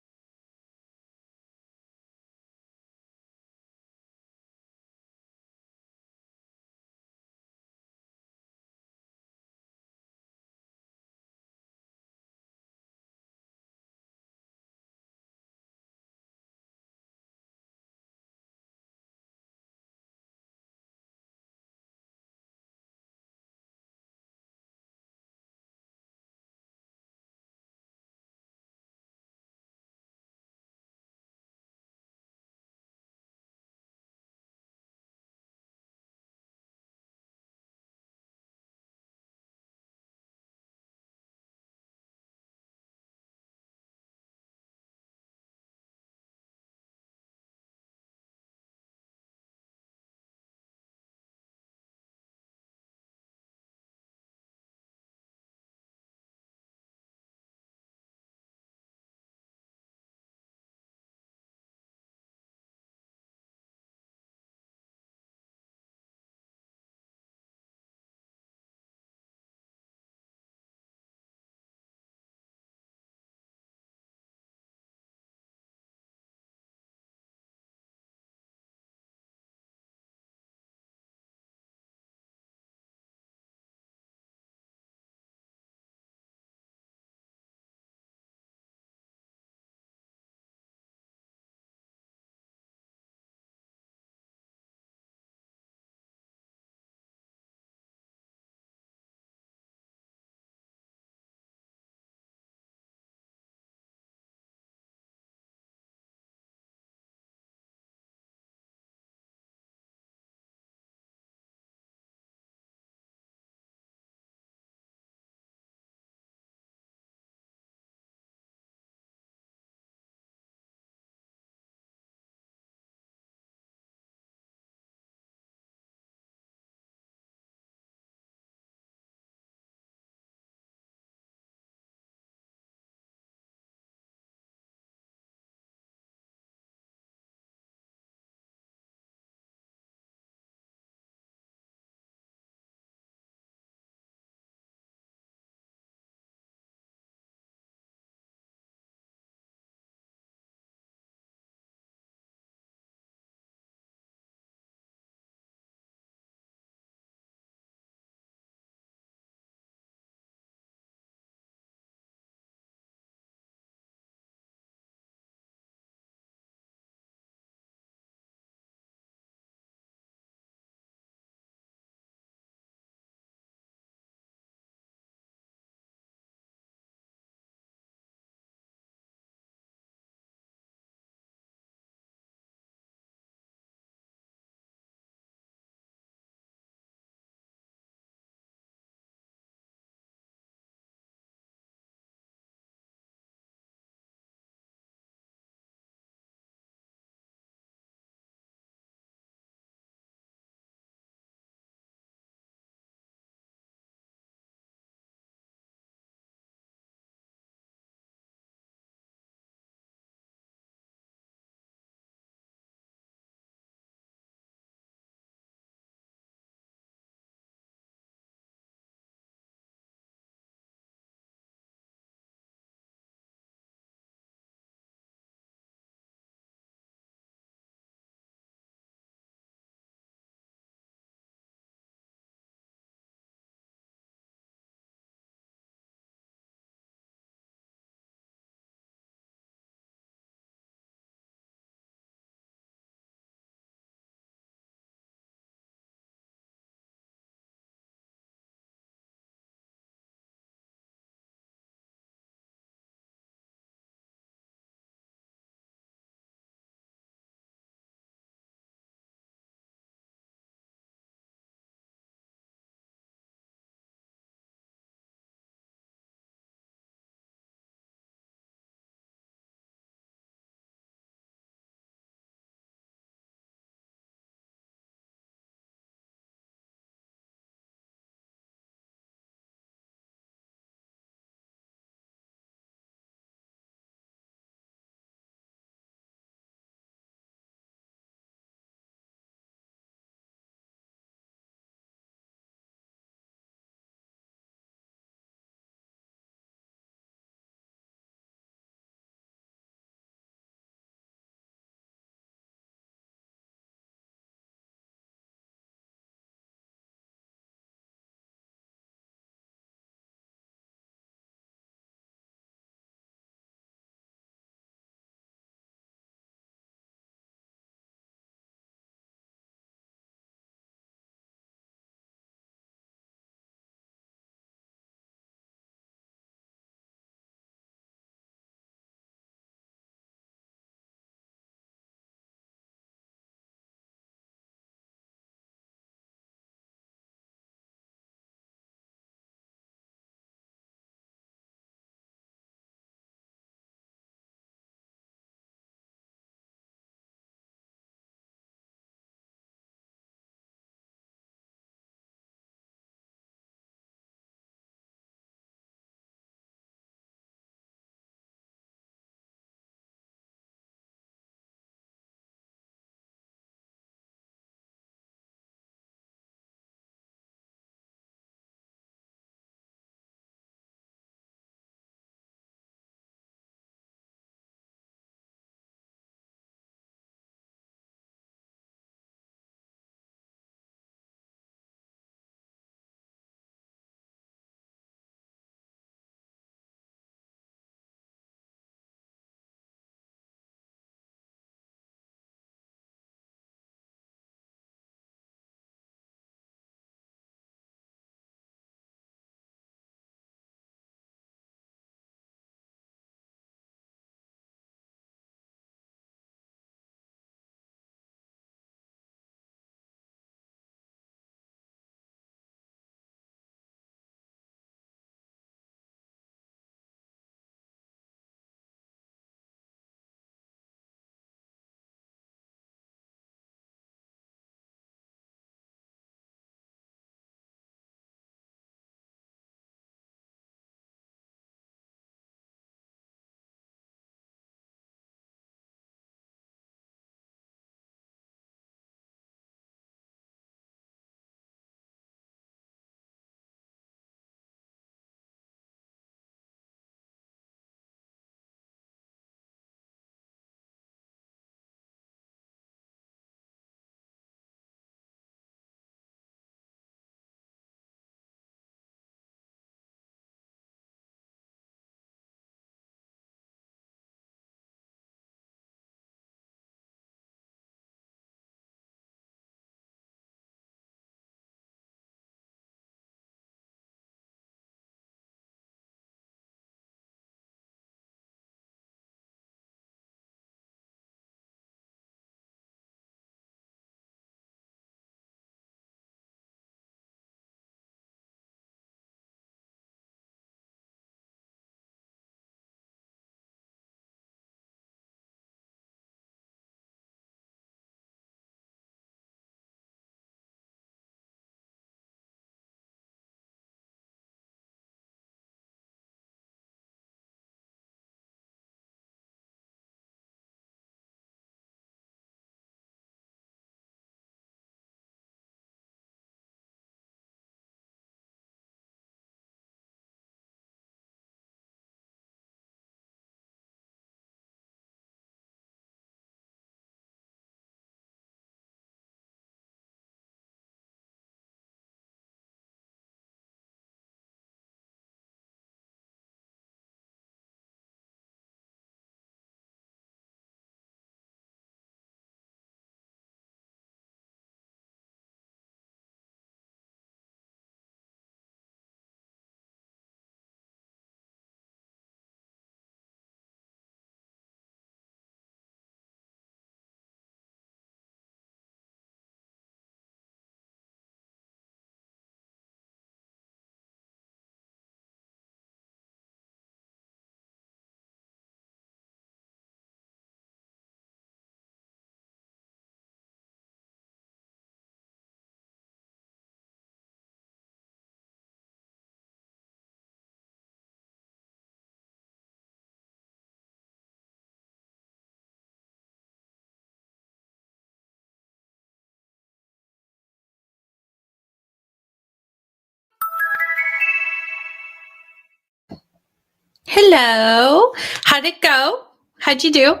Hello. How'd it go? How'd you do?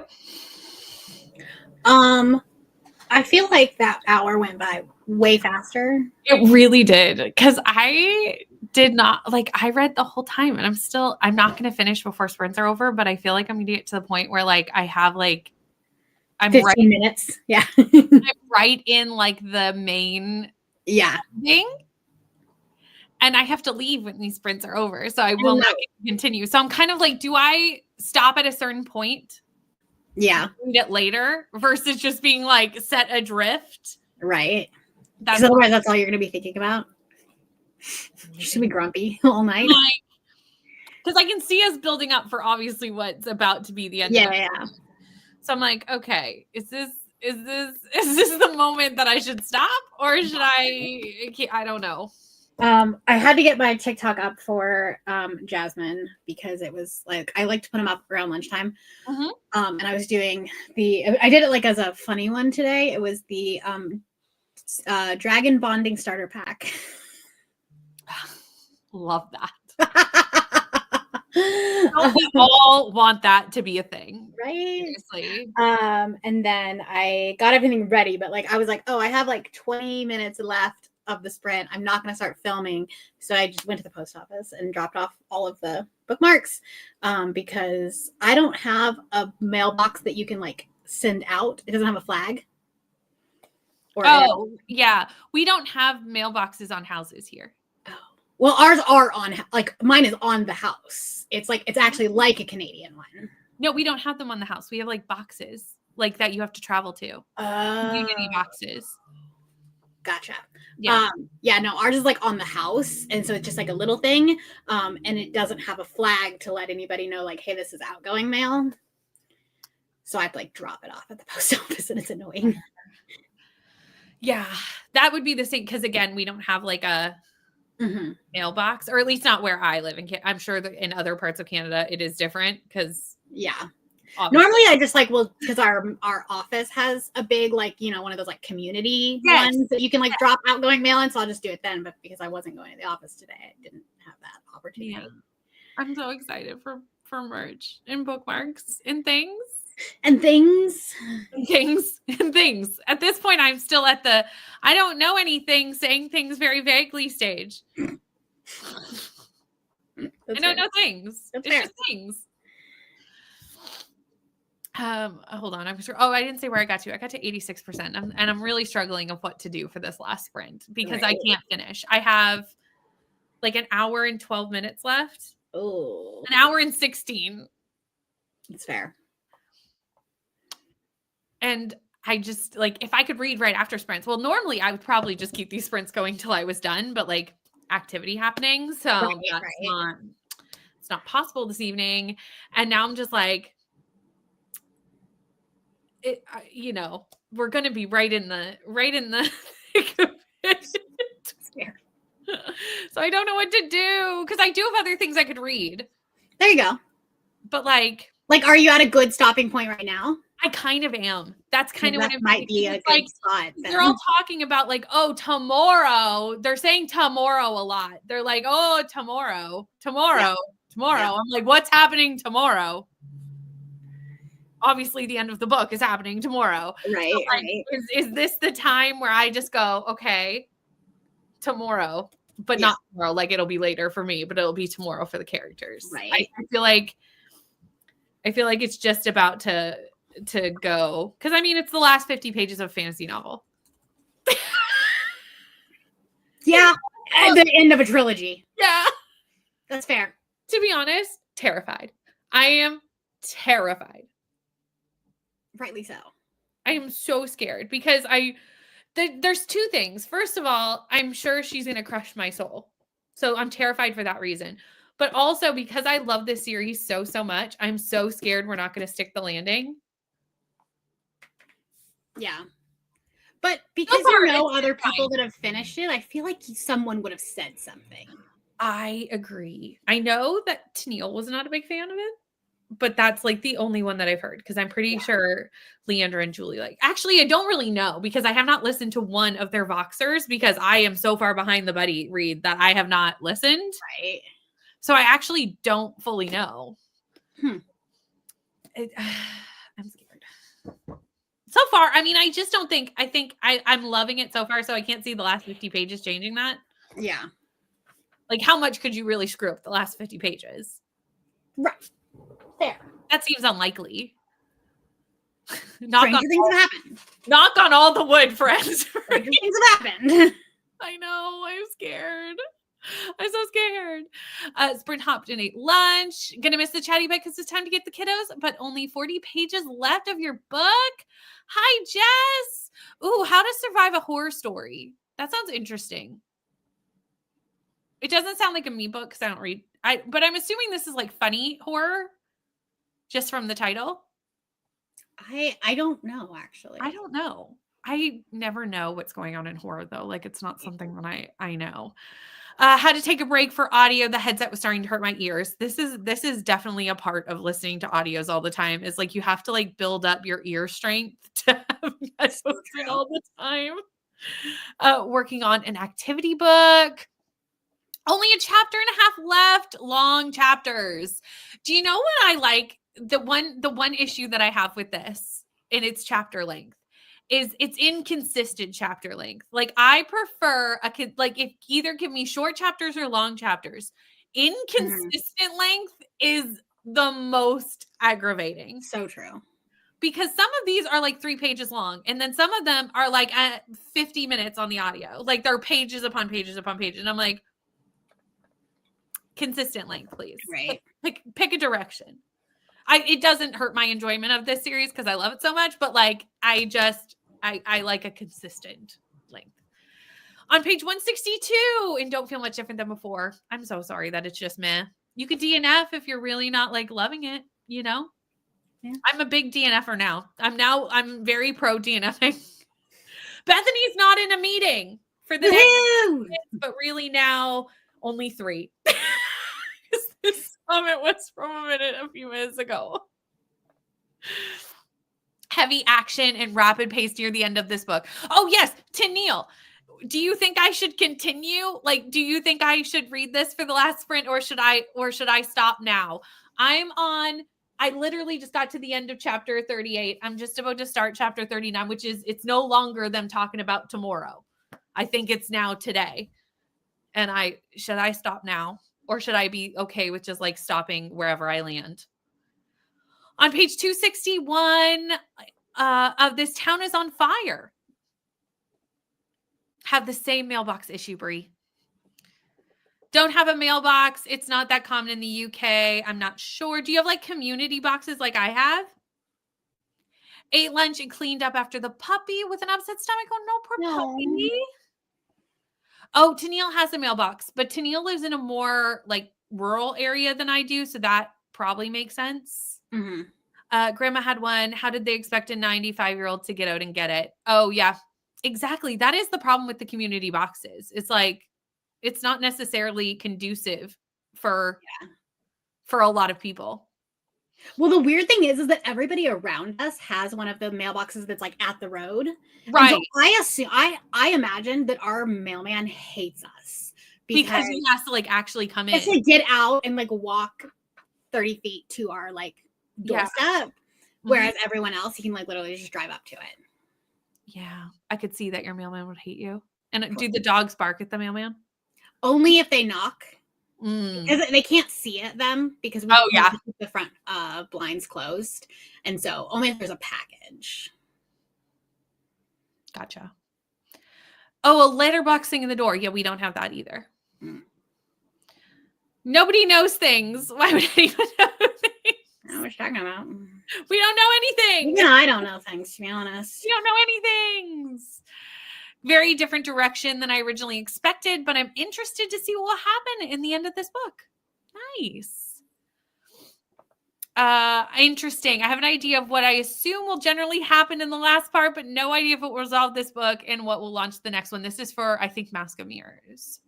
I feel like that hour went by way faster. It really did. Because I did not, like, I read the whole time and I'm not going to finish before sprints are over, but I feel like I'm going to get to the point where, like, I have, like, I'm 15 minutes. Yeah. I'm right in, like, the main thing. And I have to leave when these sprints are over. So I will not continue. So I'm kind of like, do I stop at a certain point? Yeah. Read it later versus just being like set adrift. Right. Because otherwise that's all you're going to be thinking about. You should be grumpy all night. Because I can see us building up for obviously what's about to be the end. Yeah. So I'm like, okay, is this the moment that I should stop, or should I don't know. I had to get my TikTok up for Jasmine because it was like I like to put them up around lunchtime. And I was doing I did it like as a funny one today. It was the dragon bonding starter pack. Love that. We all want that to be a thing, right? Seriously. And then I got everything ready, but like I was like, oh, I have like 20 minutes left of the sprint. I'm not going to start filming. So I just went to the post office and dropped off all of the bookmarks because I don't have a mailbox that you can like send out. It doesn't have a flag. Yeah. We don't have mailboxes on houses here. Oh. Well, ours are on, like mine is on the house. It's actually like a Canadian one. No, we don't have them on the house. We have like boxes like that you have to travel to. Community boxes. Gotcha. Yeah. No, ours is like on the house. And so it's just like a little thing. And it doesn't have a flag to let anybody know like, hey, this is outgoing mail. So I have to like drop it off at the post office and it's annoying. Yeah, that would be the same. Cause again, we don't have like a mailbox, or at least not where I live. I'm sure that in other parts of Canada, it is different. Cause obviously. Normally I just like, well, because our office has a big, like, you know, one of those like community ones that you can like drop outgoing mail in. So I'll just do it then. But because I wasn't going to the office today, I didn't have that opportunity. Yeah. I'm so excited for merch and bookmarks and things. And things. At this point, I'm still at the I don't know anything, saying things very vaguely stage. I don't know things. It's just things. Hold on. I didn't say where I got to. I got to 86%. And I'm really struggling of what to do for this last sprint because I can't finish. I have like an hour and 12 minutes left. Oh. An hour and 16. It's fair. And I just like, if I could read right after sprints, well, normally I would probably just keep these sprints going till I was done, but like activity happening. So it's not possible this evening. And now I'm just like, you know, we're going to be right in the thick of it. So I don't know what to do because I do have other things I could read. There you go. But like, are you at a good stopping point right now? I kind of am. That's kind of what it might be a good spot. Then. They're all talking about like, oh, tomorrow. They're saying tomorrow a lot. They're like, oh, tomorrow. Yeah. I'm like, what's happening tomorrow? Obviously, the end of the book is happening tomorrow. Right. So, like, is this the time where I just go, okay, tomorrow, but not tomorrow? Like it'll be later for me, but it'll be tomorrow for the characters. Right. I feel like it's just about to go because I mean it's the last 50 pages of a fantasy novel. Yeah, at the end of a trilogy. Yeah, that's fair. To be honest, terrified. I am terrified. Rightly so. I am so scared because there's two things. First of all, I'm sure she's gonna crush my soul, so I'm terrified for that reason. But also because I love this series so much, I'm so scared we're not going to stick the landing. Yeah. But because you know other people that have finished it, I feel like someone would have said something. I agree. I know that Tennille was not a big fan of it, but that's like the only one that I've heard because I'm pretty sure Leandra and Julie like. Actually, I don't really know because I have not listened to one of their Voxers because I am so far behind the buddy read that I have not listened. Right. So I actually don't fully know. I'm scared. So far, I mean, I just don't think, I'm loving it so far, so I can't see the last 50 pages changing that. Yeah. Like, how much could you really screw up the last 50 pages? Right. Fair. That seems unlikely. Stranger things have happened. Knock on all the wood, friends. Stranger things have happened. I know. I'm scared. I'm so scared. Sprint hopped and ate lunch. Gonna miss the chatty bit because it's time to get the kiddos, but only 40 pages left of your book. Hi, Jess. Ooh, how to survive a horror story. That sounds interesting. It doesn't sound like a me book because I don't read. But I'm assuming this is like funny horror, just from the title. I don't know, actually. I don't know. I never know what's going on in horror, though. Like, it's not something that I know. Had to take a break for audio. The headset was starting to hurt my ears. This is definitely a part of listening to audios all the time. Is like you have to like build up your ear strength to have that open all the time. Working on an activity book. Only a chapter and a half left. Long chapters. Do you know what I like? The one issue that I have with this in its chapter length is it's inconsistent chapter length. Like I prefer if either give me short chapters or long chapters. Inconsistent length is the most aggravating. So true. Because some of these are like 3 pages long, and then some of them are like at 50 minutes on the audio. Like they're pages upon pages upon pages. And I'm like, consistent length, please. Right. Pick a direction. It doesn't hurt my enjoyment of this series because I love it so much, but like I like a consistent length. On page 162, and don't feel much different than before. I'm so sorry that it's just meh. You could DNF if you're really not like loving it, you know? Yeah. I'm a big DNFer now. I'm very pro DNFing. Bethany's not in a meeting for the next minutes, but really now only 3. This comment was from a few minutes ago. Heavy action and rapid pace near the end of this book. Oh yes, Tennille. Do you think I should continue? Like, do you think I should read this for the last sprint, or should I stop now? I literally just got to the end of chapter 38. I'm just about to start chapter 39, which is, it's no longer them talking about tomorrow. I think it's now today. And should I stop now? Or should I be okay with just like stopping wherever I land? On page 261 of This Town is on Fire. Have the same mailbox issue, Brie. Don't have a mailbox. It's not that common in the UK. I'm not sure. Do you have like community boxes like I have? Ate lunch and cleaned up after the puppy with an upset stomach. Oh no, poor puppy. Oh, Tennille has a mailbox, but Tennille lives in a more like rural area than I do, so that probably makes sense. Mm-hmm. Grandma had one. How did they expect a 95-year-old to get out and get it? Oh, yeah, exactly. That is the problem with the community boxes. It's like, it's not necessarily conducive for a lot of people. Well, the weird thing is that everybody around us has one of the mailboxes that's like at the road. Right. So I imagine that our mailman hates us because he has to like actually come in. To get out and like walk 30 feet to our like doorstep. Whereas everyone else, he can like literally just drive up to it. Yeah. I could see that your mailman would hate you. And do the dogs bark at the mailman? Only if they knock. Because they can't see them because we keep the front blinds closed. And so only if there's a package. Gotcha. Oh, a letterboxing in the door. Yeah, we don't have that either. Nobody knows things. Why would anyone know things? I know what you're talking about. We don't know anything. No, I don't know things, to be honest. We don't know anything. Very different direction than I originally expected, but I'm interested to see what will happen in the end of this book. Nice. Interesting. I have an idea of what I assume will generally happen in the last part, but no idea if it will resolve this book and what will launch the next one. This is for, I think, Mask of Mirrors.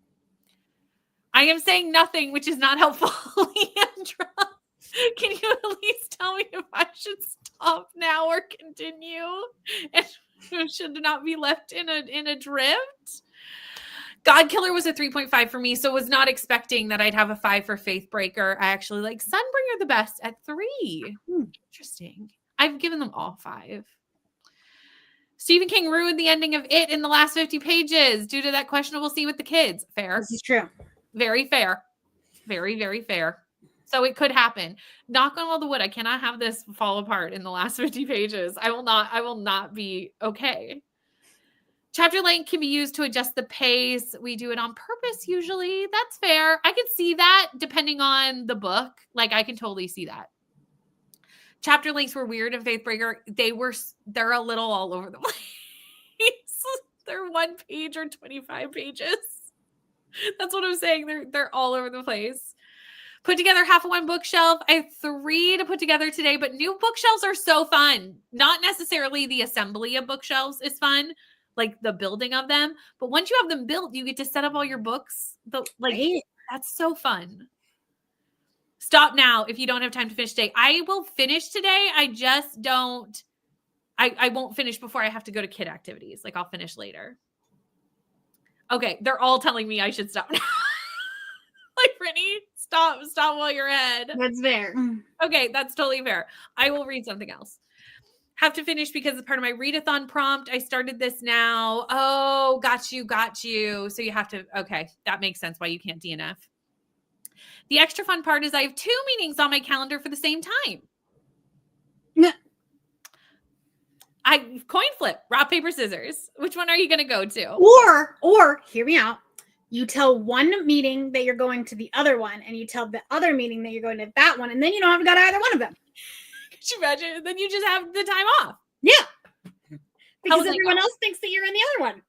I am saying nothing, which is not helpful, Leandra. Can you at least tell me if I should stop now or continue? And should not be left in a drift. God Killer was a 3.5 for me, so was not expecting that I'd have a 5 for Faithbreaker. I actually like Sunbringer the best at 3. Interesting. I've given them all 5. Stephen King ruined the ending of It in the last 50 pages due to that questionable scene with the kids. Fair. This is true. Very fair. Very, very fair. So it could happen. Knock on all the wood. I cannot have this fall apart in the last 50 pages. I will not be okay. Chapter length can be used to adjust the pace. We do it on purpose usually. That's fair. I can see that depending on the book. Like I can totally see that. Chapter lengths were weird in Faithbreaker. They're a little all over the place. They're 1 page or 25 pages. That's what I'm saying. They're all over the place. Put together half of 1 bookshelf. I have 3 to put together today, but new bookshelves are so fun. Not necessarily the assembly of bookshelves is fun, like the building of them. But once you have them built, you get to set up all your books. That's so fun. Stop now if you don't have time to finish today. I will finish today. I just don't. I won't finish before I have to go to kid activities. Like I'll finish later. Okay, they're all telling me I should stop now. Like, Brittany, stop while you're ahead. That's fair. Okay, that's totally fair. I will read something else. Have to finish because it's part of my readathon prompt. I started this now. Oh, got you. So you have to, okay, that makes sense why you can't DNF. The extra fun part is I have 2 meetings on my calendar for the same time. I coin flip, rock, paper, scissors. Which one are you going to go to? Or hear me out. You tell one meeting that you're going to the other one, and you tell the other meeting that you're going to that one, and then you don't have to go to either one of them. Could you imagine? Then you just have the time off. Yeah. Because everyone else thinks that you're in the other one.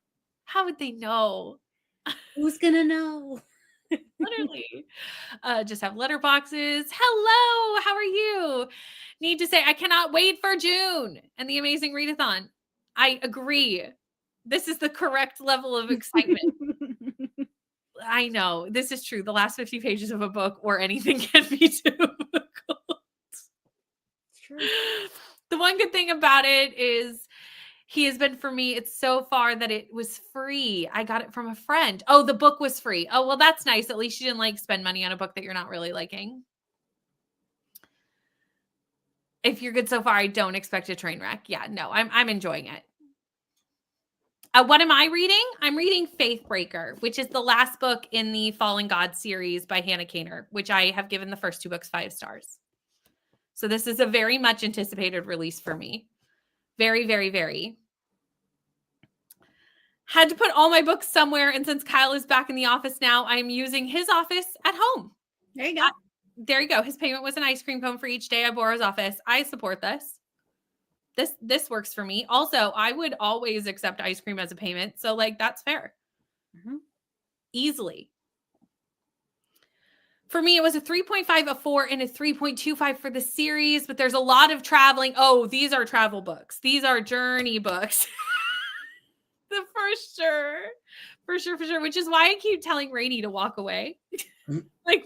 How would they know? Who's going to know? Literally. Just have letter boxes. Hello, how are you? Need to say, I cannot wait for June and the amazing readathon. I agree. This is the correct level of excitement. I know. This is true. The last 50 pages of a book or anything can be difficult. It's true. The one good thing about it is he has been for me. It's so far that it was free. I got it from a friend. Oh, the book was free. Oh, well, that's nice. At least you didn't like spend money on a book that you're not really liking. If you're good so far, I don't expect a train wreck. Yeah, no, I'm enjoying it. What am I reading? I'm reading Faithbreaker, which is the last book in the Fallen God series by Hannah Kaner, which I have given the first 2 books 5 stars. So this is a very much anticipated release for me. Very, very, very. Had to put all my books somewhere. And since Kyle is back in the office now, I'm using his office at home. There you go. There you go. His payment was an ice cream cone for each day I borrow his office. I support this. This works for me. Also, I would always accept ice cream as a payment. So like, that's fair. Mm-hmm. Easily. For me, it was a 3.5, a 4, and a 3.25 for the series, but there's a lot of traveling. Oh, these are travel books. These are journey books. For sure. Which is why I keep telling Rainey to walk away. Like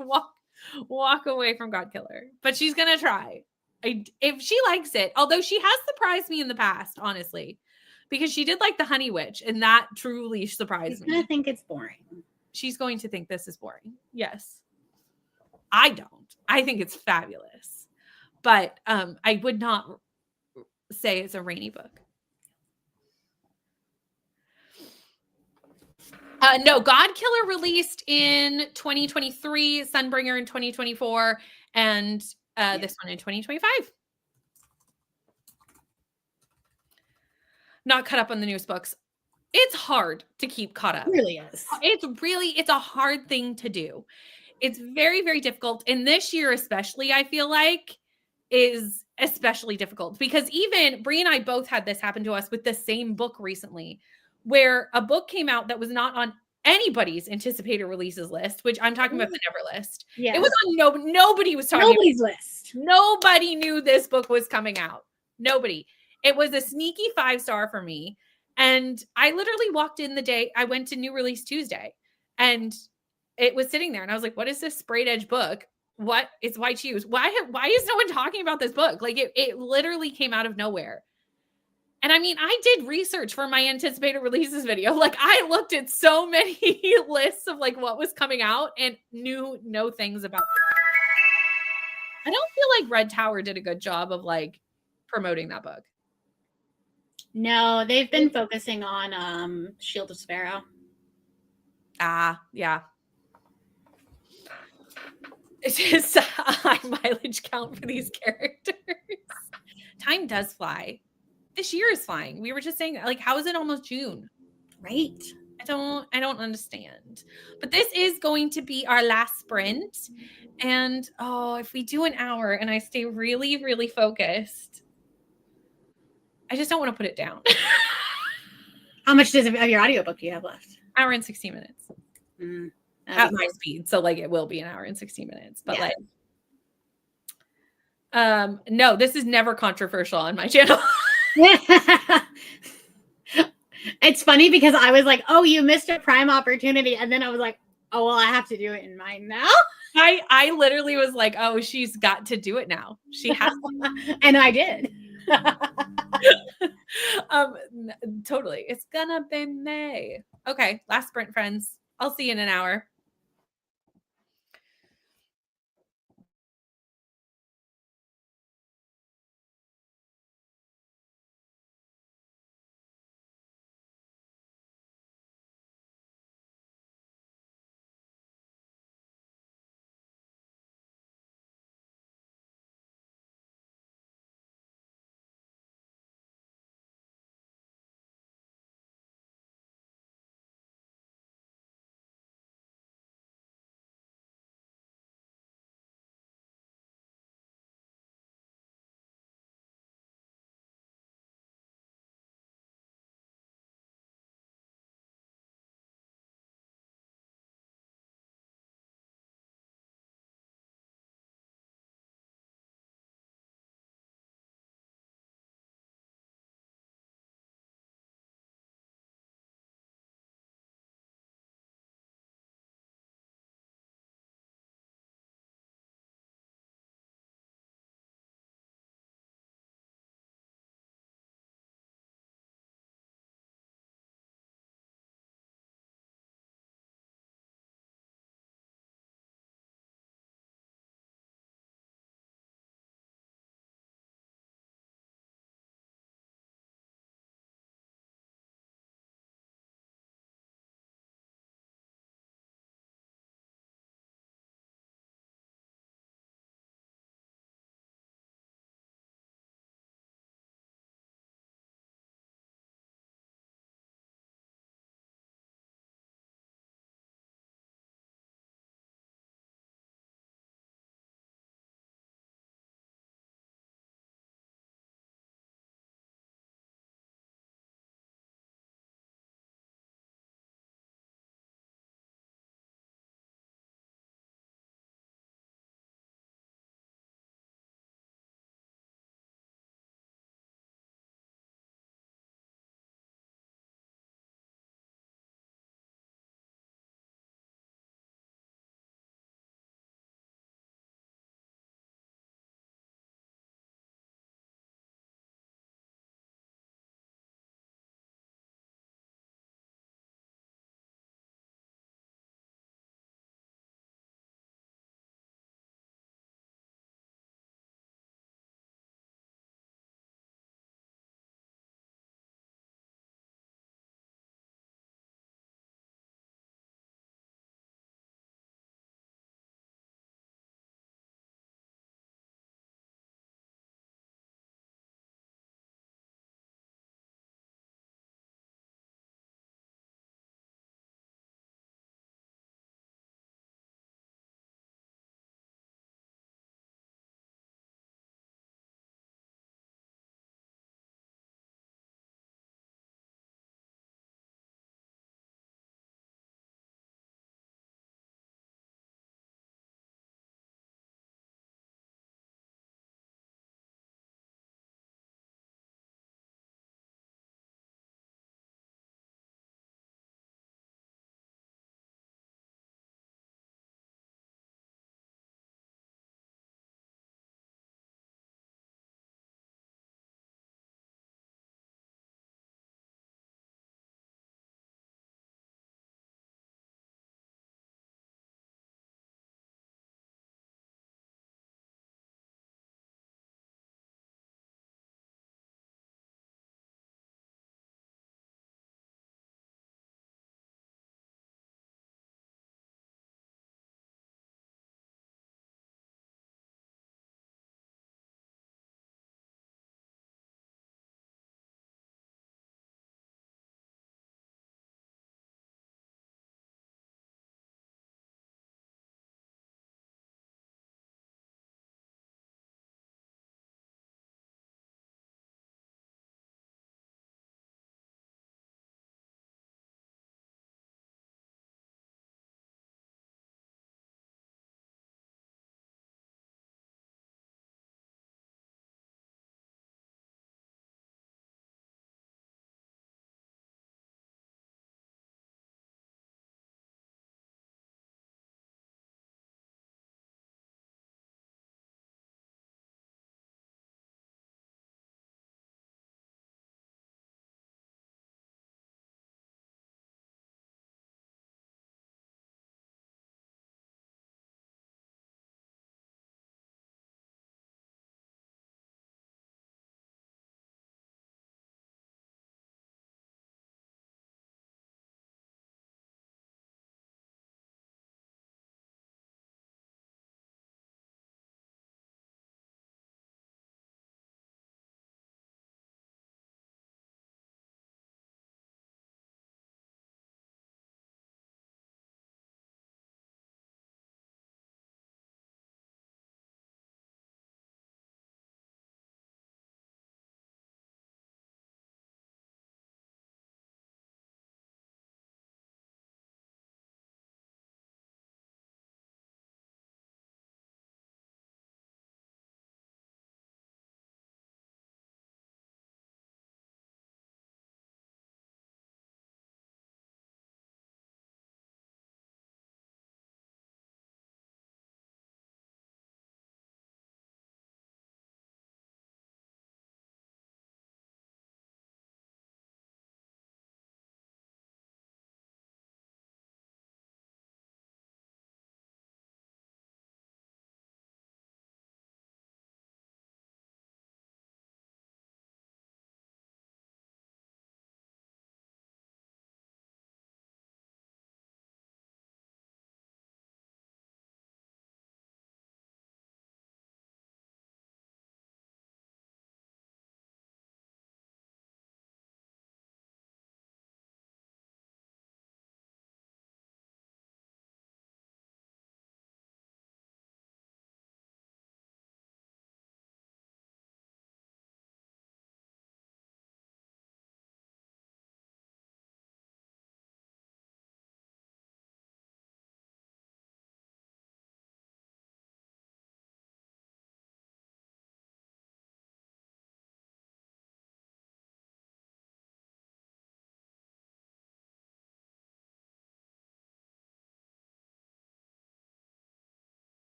walk away from God Killer. But she's going to try. If she likes it, although she has surprised me in the past, honestly, because she did like the Honey Witch, and that truly surprised me. I think it's boring. She's going to think this is boring. Yes. I don't. I think it's fabulous. But I would not say it's a Rainy book. No, God Killer released in 2023, Sunbringer in 2024, and this one in 2025. Not caught up on the newest books. It's hard to keep caught up. It really is. It's a hard thing to do. It's very, very difficult. And this year, especially, I feel like is especially difficult because even Brie and I both had this happen to us with the same book recently, where a book came out that was not on anybody's anticipated releases list, which I'm talking about the Never list. Yeah. It was on nobody was talking nobody's list. Nobody knew this book was coming out. Nobody. It was a sneaky 5-star for me. And I literally walked in the day I went to New Release Tuesday and it was sitting there and I was like, what is this sprayed edge book? What? It's White Shoes. Why is no one talking about this book? Like it literally came out of nowhere. And I mean, I did research for my anticipated releases video. Like I looked at so many lists of like what was coming out and knew no things about it. I don't feel like Red Tower did a good job of like promoting that book. No, they've been focusing on Shield of Sparrow. Ah, yeah. It's just a high mileage count for these characters. Time does fly. This year is flying. We were just saying, like, how is it almost June? Right. I don't understand. But this is going to be our last sprint. And if we do an hour and I stay really, really focused, I just don't want to put it down. How much of your audiobook do you have left? Hour and 16 minutes. At my speed. So like it will be an hour and 16 minutes. But no, this is never controversial on my channel. It's funny because I was like, oh, you missed a prime opportunity. And then I was like, oh, well, I have to do it in mine now. I literally was like, oh, she's got to do it now. She has to. And I did. Totally. It's gonna be May. Okay, last sprint, friends. I'll see you in an hour.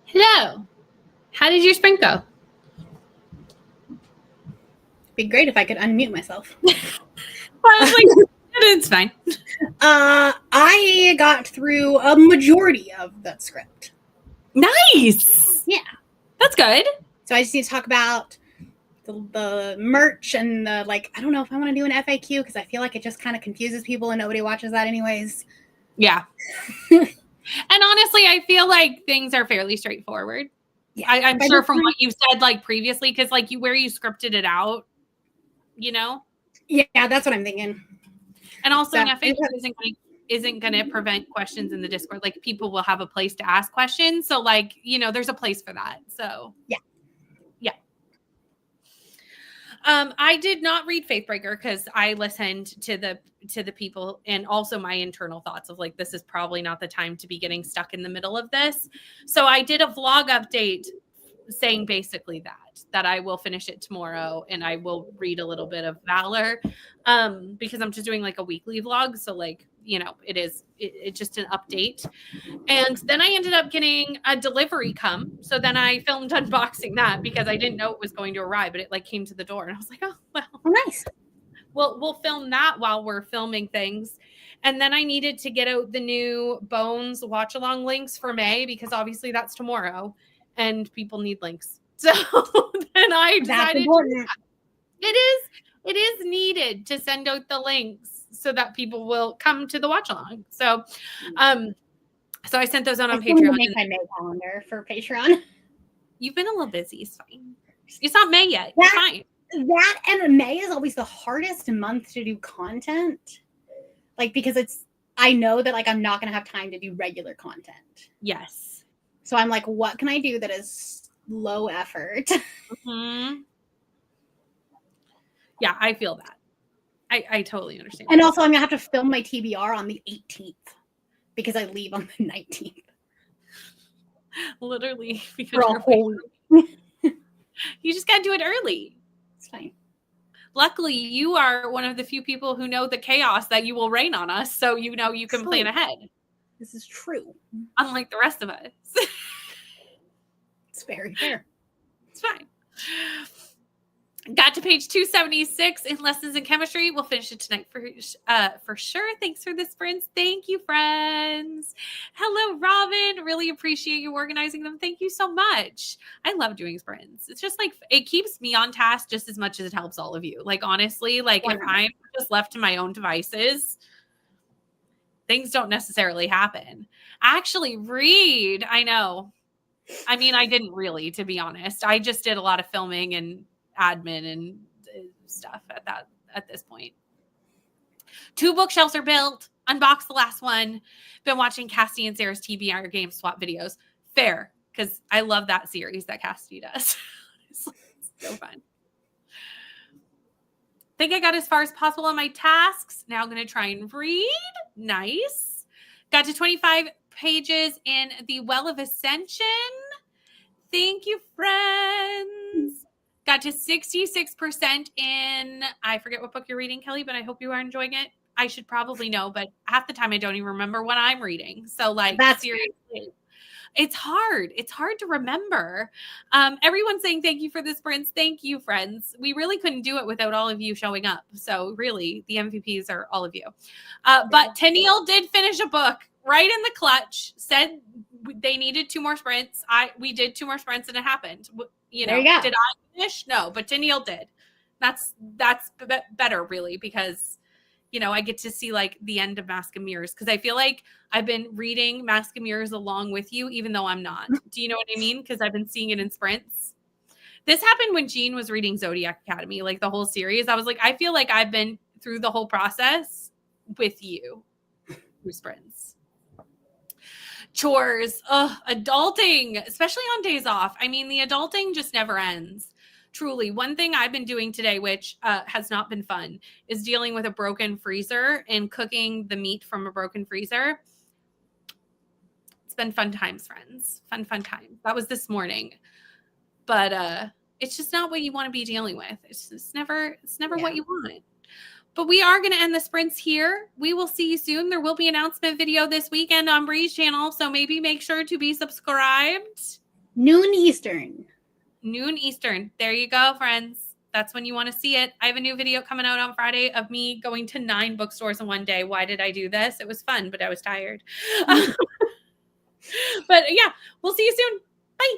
Hello. How did your sprint go? Be great if I could unmute myself. I was like, it's fine. I got through a majority of that script. Nice. Yeah. That's good. So I just need to talk about the merch and the, like, I don't know if I want to do an FAQ because I feel like it just kind of confuses people and nobody watches that anyways. Yeah. And honestly, I feel like things are fairly straightforward. Yeah. I'm sure from what you said, like previously, because like where you scripted it out, you know? Yeah, that's what I'm thinking. And also, an FAQ isn't going to prevent questions in the Discord. Like people will have a place to ask questions. So like, you know, there's a place for that. So yeah. I did not read Faithbreaker because I listened to the people and also my internal thoughts of like, this is probably not the time to be getting stuck in the middle of this. So I did a vlog update saying basically that I will finish it tomorrow and I will read a little bit of Valor because I'm just doing like a weekly vlog. So like, you know, it's just an update. And then I ended up getting a delivery come. So then I filmed unboxing that because I didn't know it was going to arrive, but it like came to the door and I was like, oh, well, nice. We'll film that while we're filming things. And then I needed to get out the new Bones watch along links for May because obviously that's tomorrow and people need links. So then I decided it is needed to send out the links so that people will come to the watch along. So so I sent those out on Patreon. Make my May calendar for Patreon. You've been a little busy. It's fine. It's not May yet. It's fine. That and May is always the hardest month to do content. Like, because I know that like I'm not going to have time to do regular content. Yes. So I'm like, what can I do that is low effort? Mm-hmm. Yeah, I feel that. I totally understand. And also I'm going to have to film my TBR on the 18th because I leave on the 19th. Literally. Because for a whole week. You just got to do it early. It's fine. Luckily, you are one of the few people who know the chaos that you will rain on us. So, you know, you can plan ahead. This is true. Unlike the rest of us. It's very fair. It's fine. Got to page 276 in Lessons in Chemistry. We'll finish it tonight for sure. Thanks for the sprints. Thank you, friends. Hello, Robin. Really appreciate you organizing them. Thank you so much. I love doing sprints. It's just like, it keeps me on task just as much as it helps all of you. Like, honestly, like if I'm just left to my own devices, things don't necessarily happen. Actually, read. I know. I mean, I didn't really, to be honest. I just did a lot of filming and admin and stuff at this point. 2 bookshelves are built. Unboxed the last one. Been watching Cassidy and Sarah's TBR game swap videos. Fair, because I love that series that Cassidy does. It's so fun. Think I got as far as possible on my tasks. Now I'm going to try and read. Nice. Got to 25 pages in The Well of Ascension. Thank you, friends. Got to 66% in, I forget what book you're reading, Kelly, but I hope you are enjoying it. I should probably know, but half the time I don't even remember what I'm reading. So like, seriously, it's hard. It's hard to remember. Everyone's saying thank you for the sprints. Thank you, friends. We really couldn't do it without all of you showing up. So really, the MVPs are all of you. But Tennille did finish a book right in the clutch, said they needed 2 more sprints. We did 2 more sprints and it happened. You know, did I finish? No, but Tennille did. That's better, really, because, you know, I get to see like the end of Mask of Mirrors because I feel like I've been reading Mask of Mirrors along with you, even though I'm not. Do you know what I mean? Because I've been seeing it in sprints. This happened when Jean was reading Zodiac Academy, like the whole series. I was like, I feel like I've been through the whole process with you through sprints. Chores, adulting, especially on days off. I mean, the adulting just never ends. Truly, one thing I've been doing today, which has not been fun, is dealing with a broken freezer and cooking the meat from a broken freezer. It's been fun times, friends. Fun times. That was this morning. But it's just not what you want to be dealing with. It's never what you want. But we are going to end the sprints here. We will see you soon. There will be an announcement video this weekend on Bree's channel, so maybe make sure to be subscribed. Noon Eastern. Noon Eastern. There you go, friends. That's when you want to see it. I have a new video coming out on Friday of me going to 9 bookstores in one day. Why did I do this? It was fun, but I was tired. But yeah, we'll see you soon. Bye.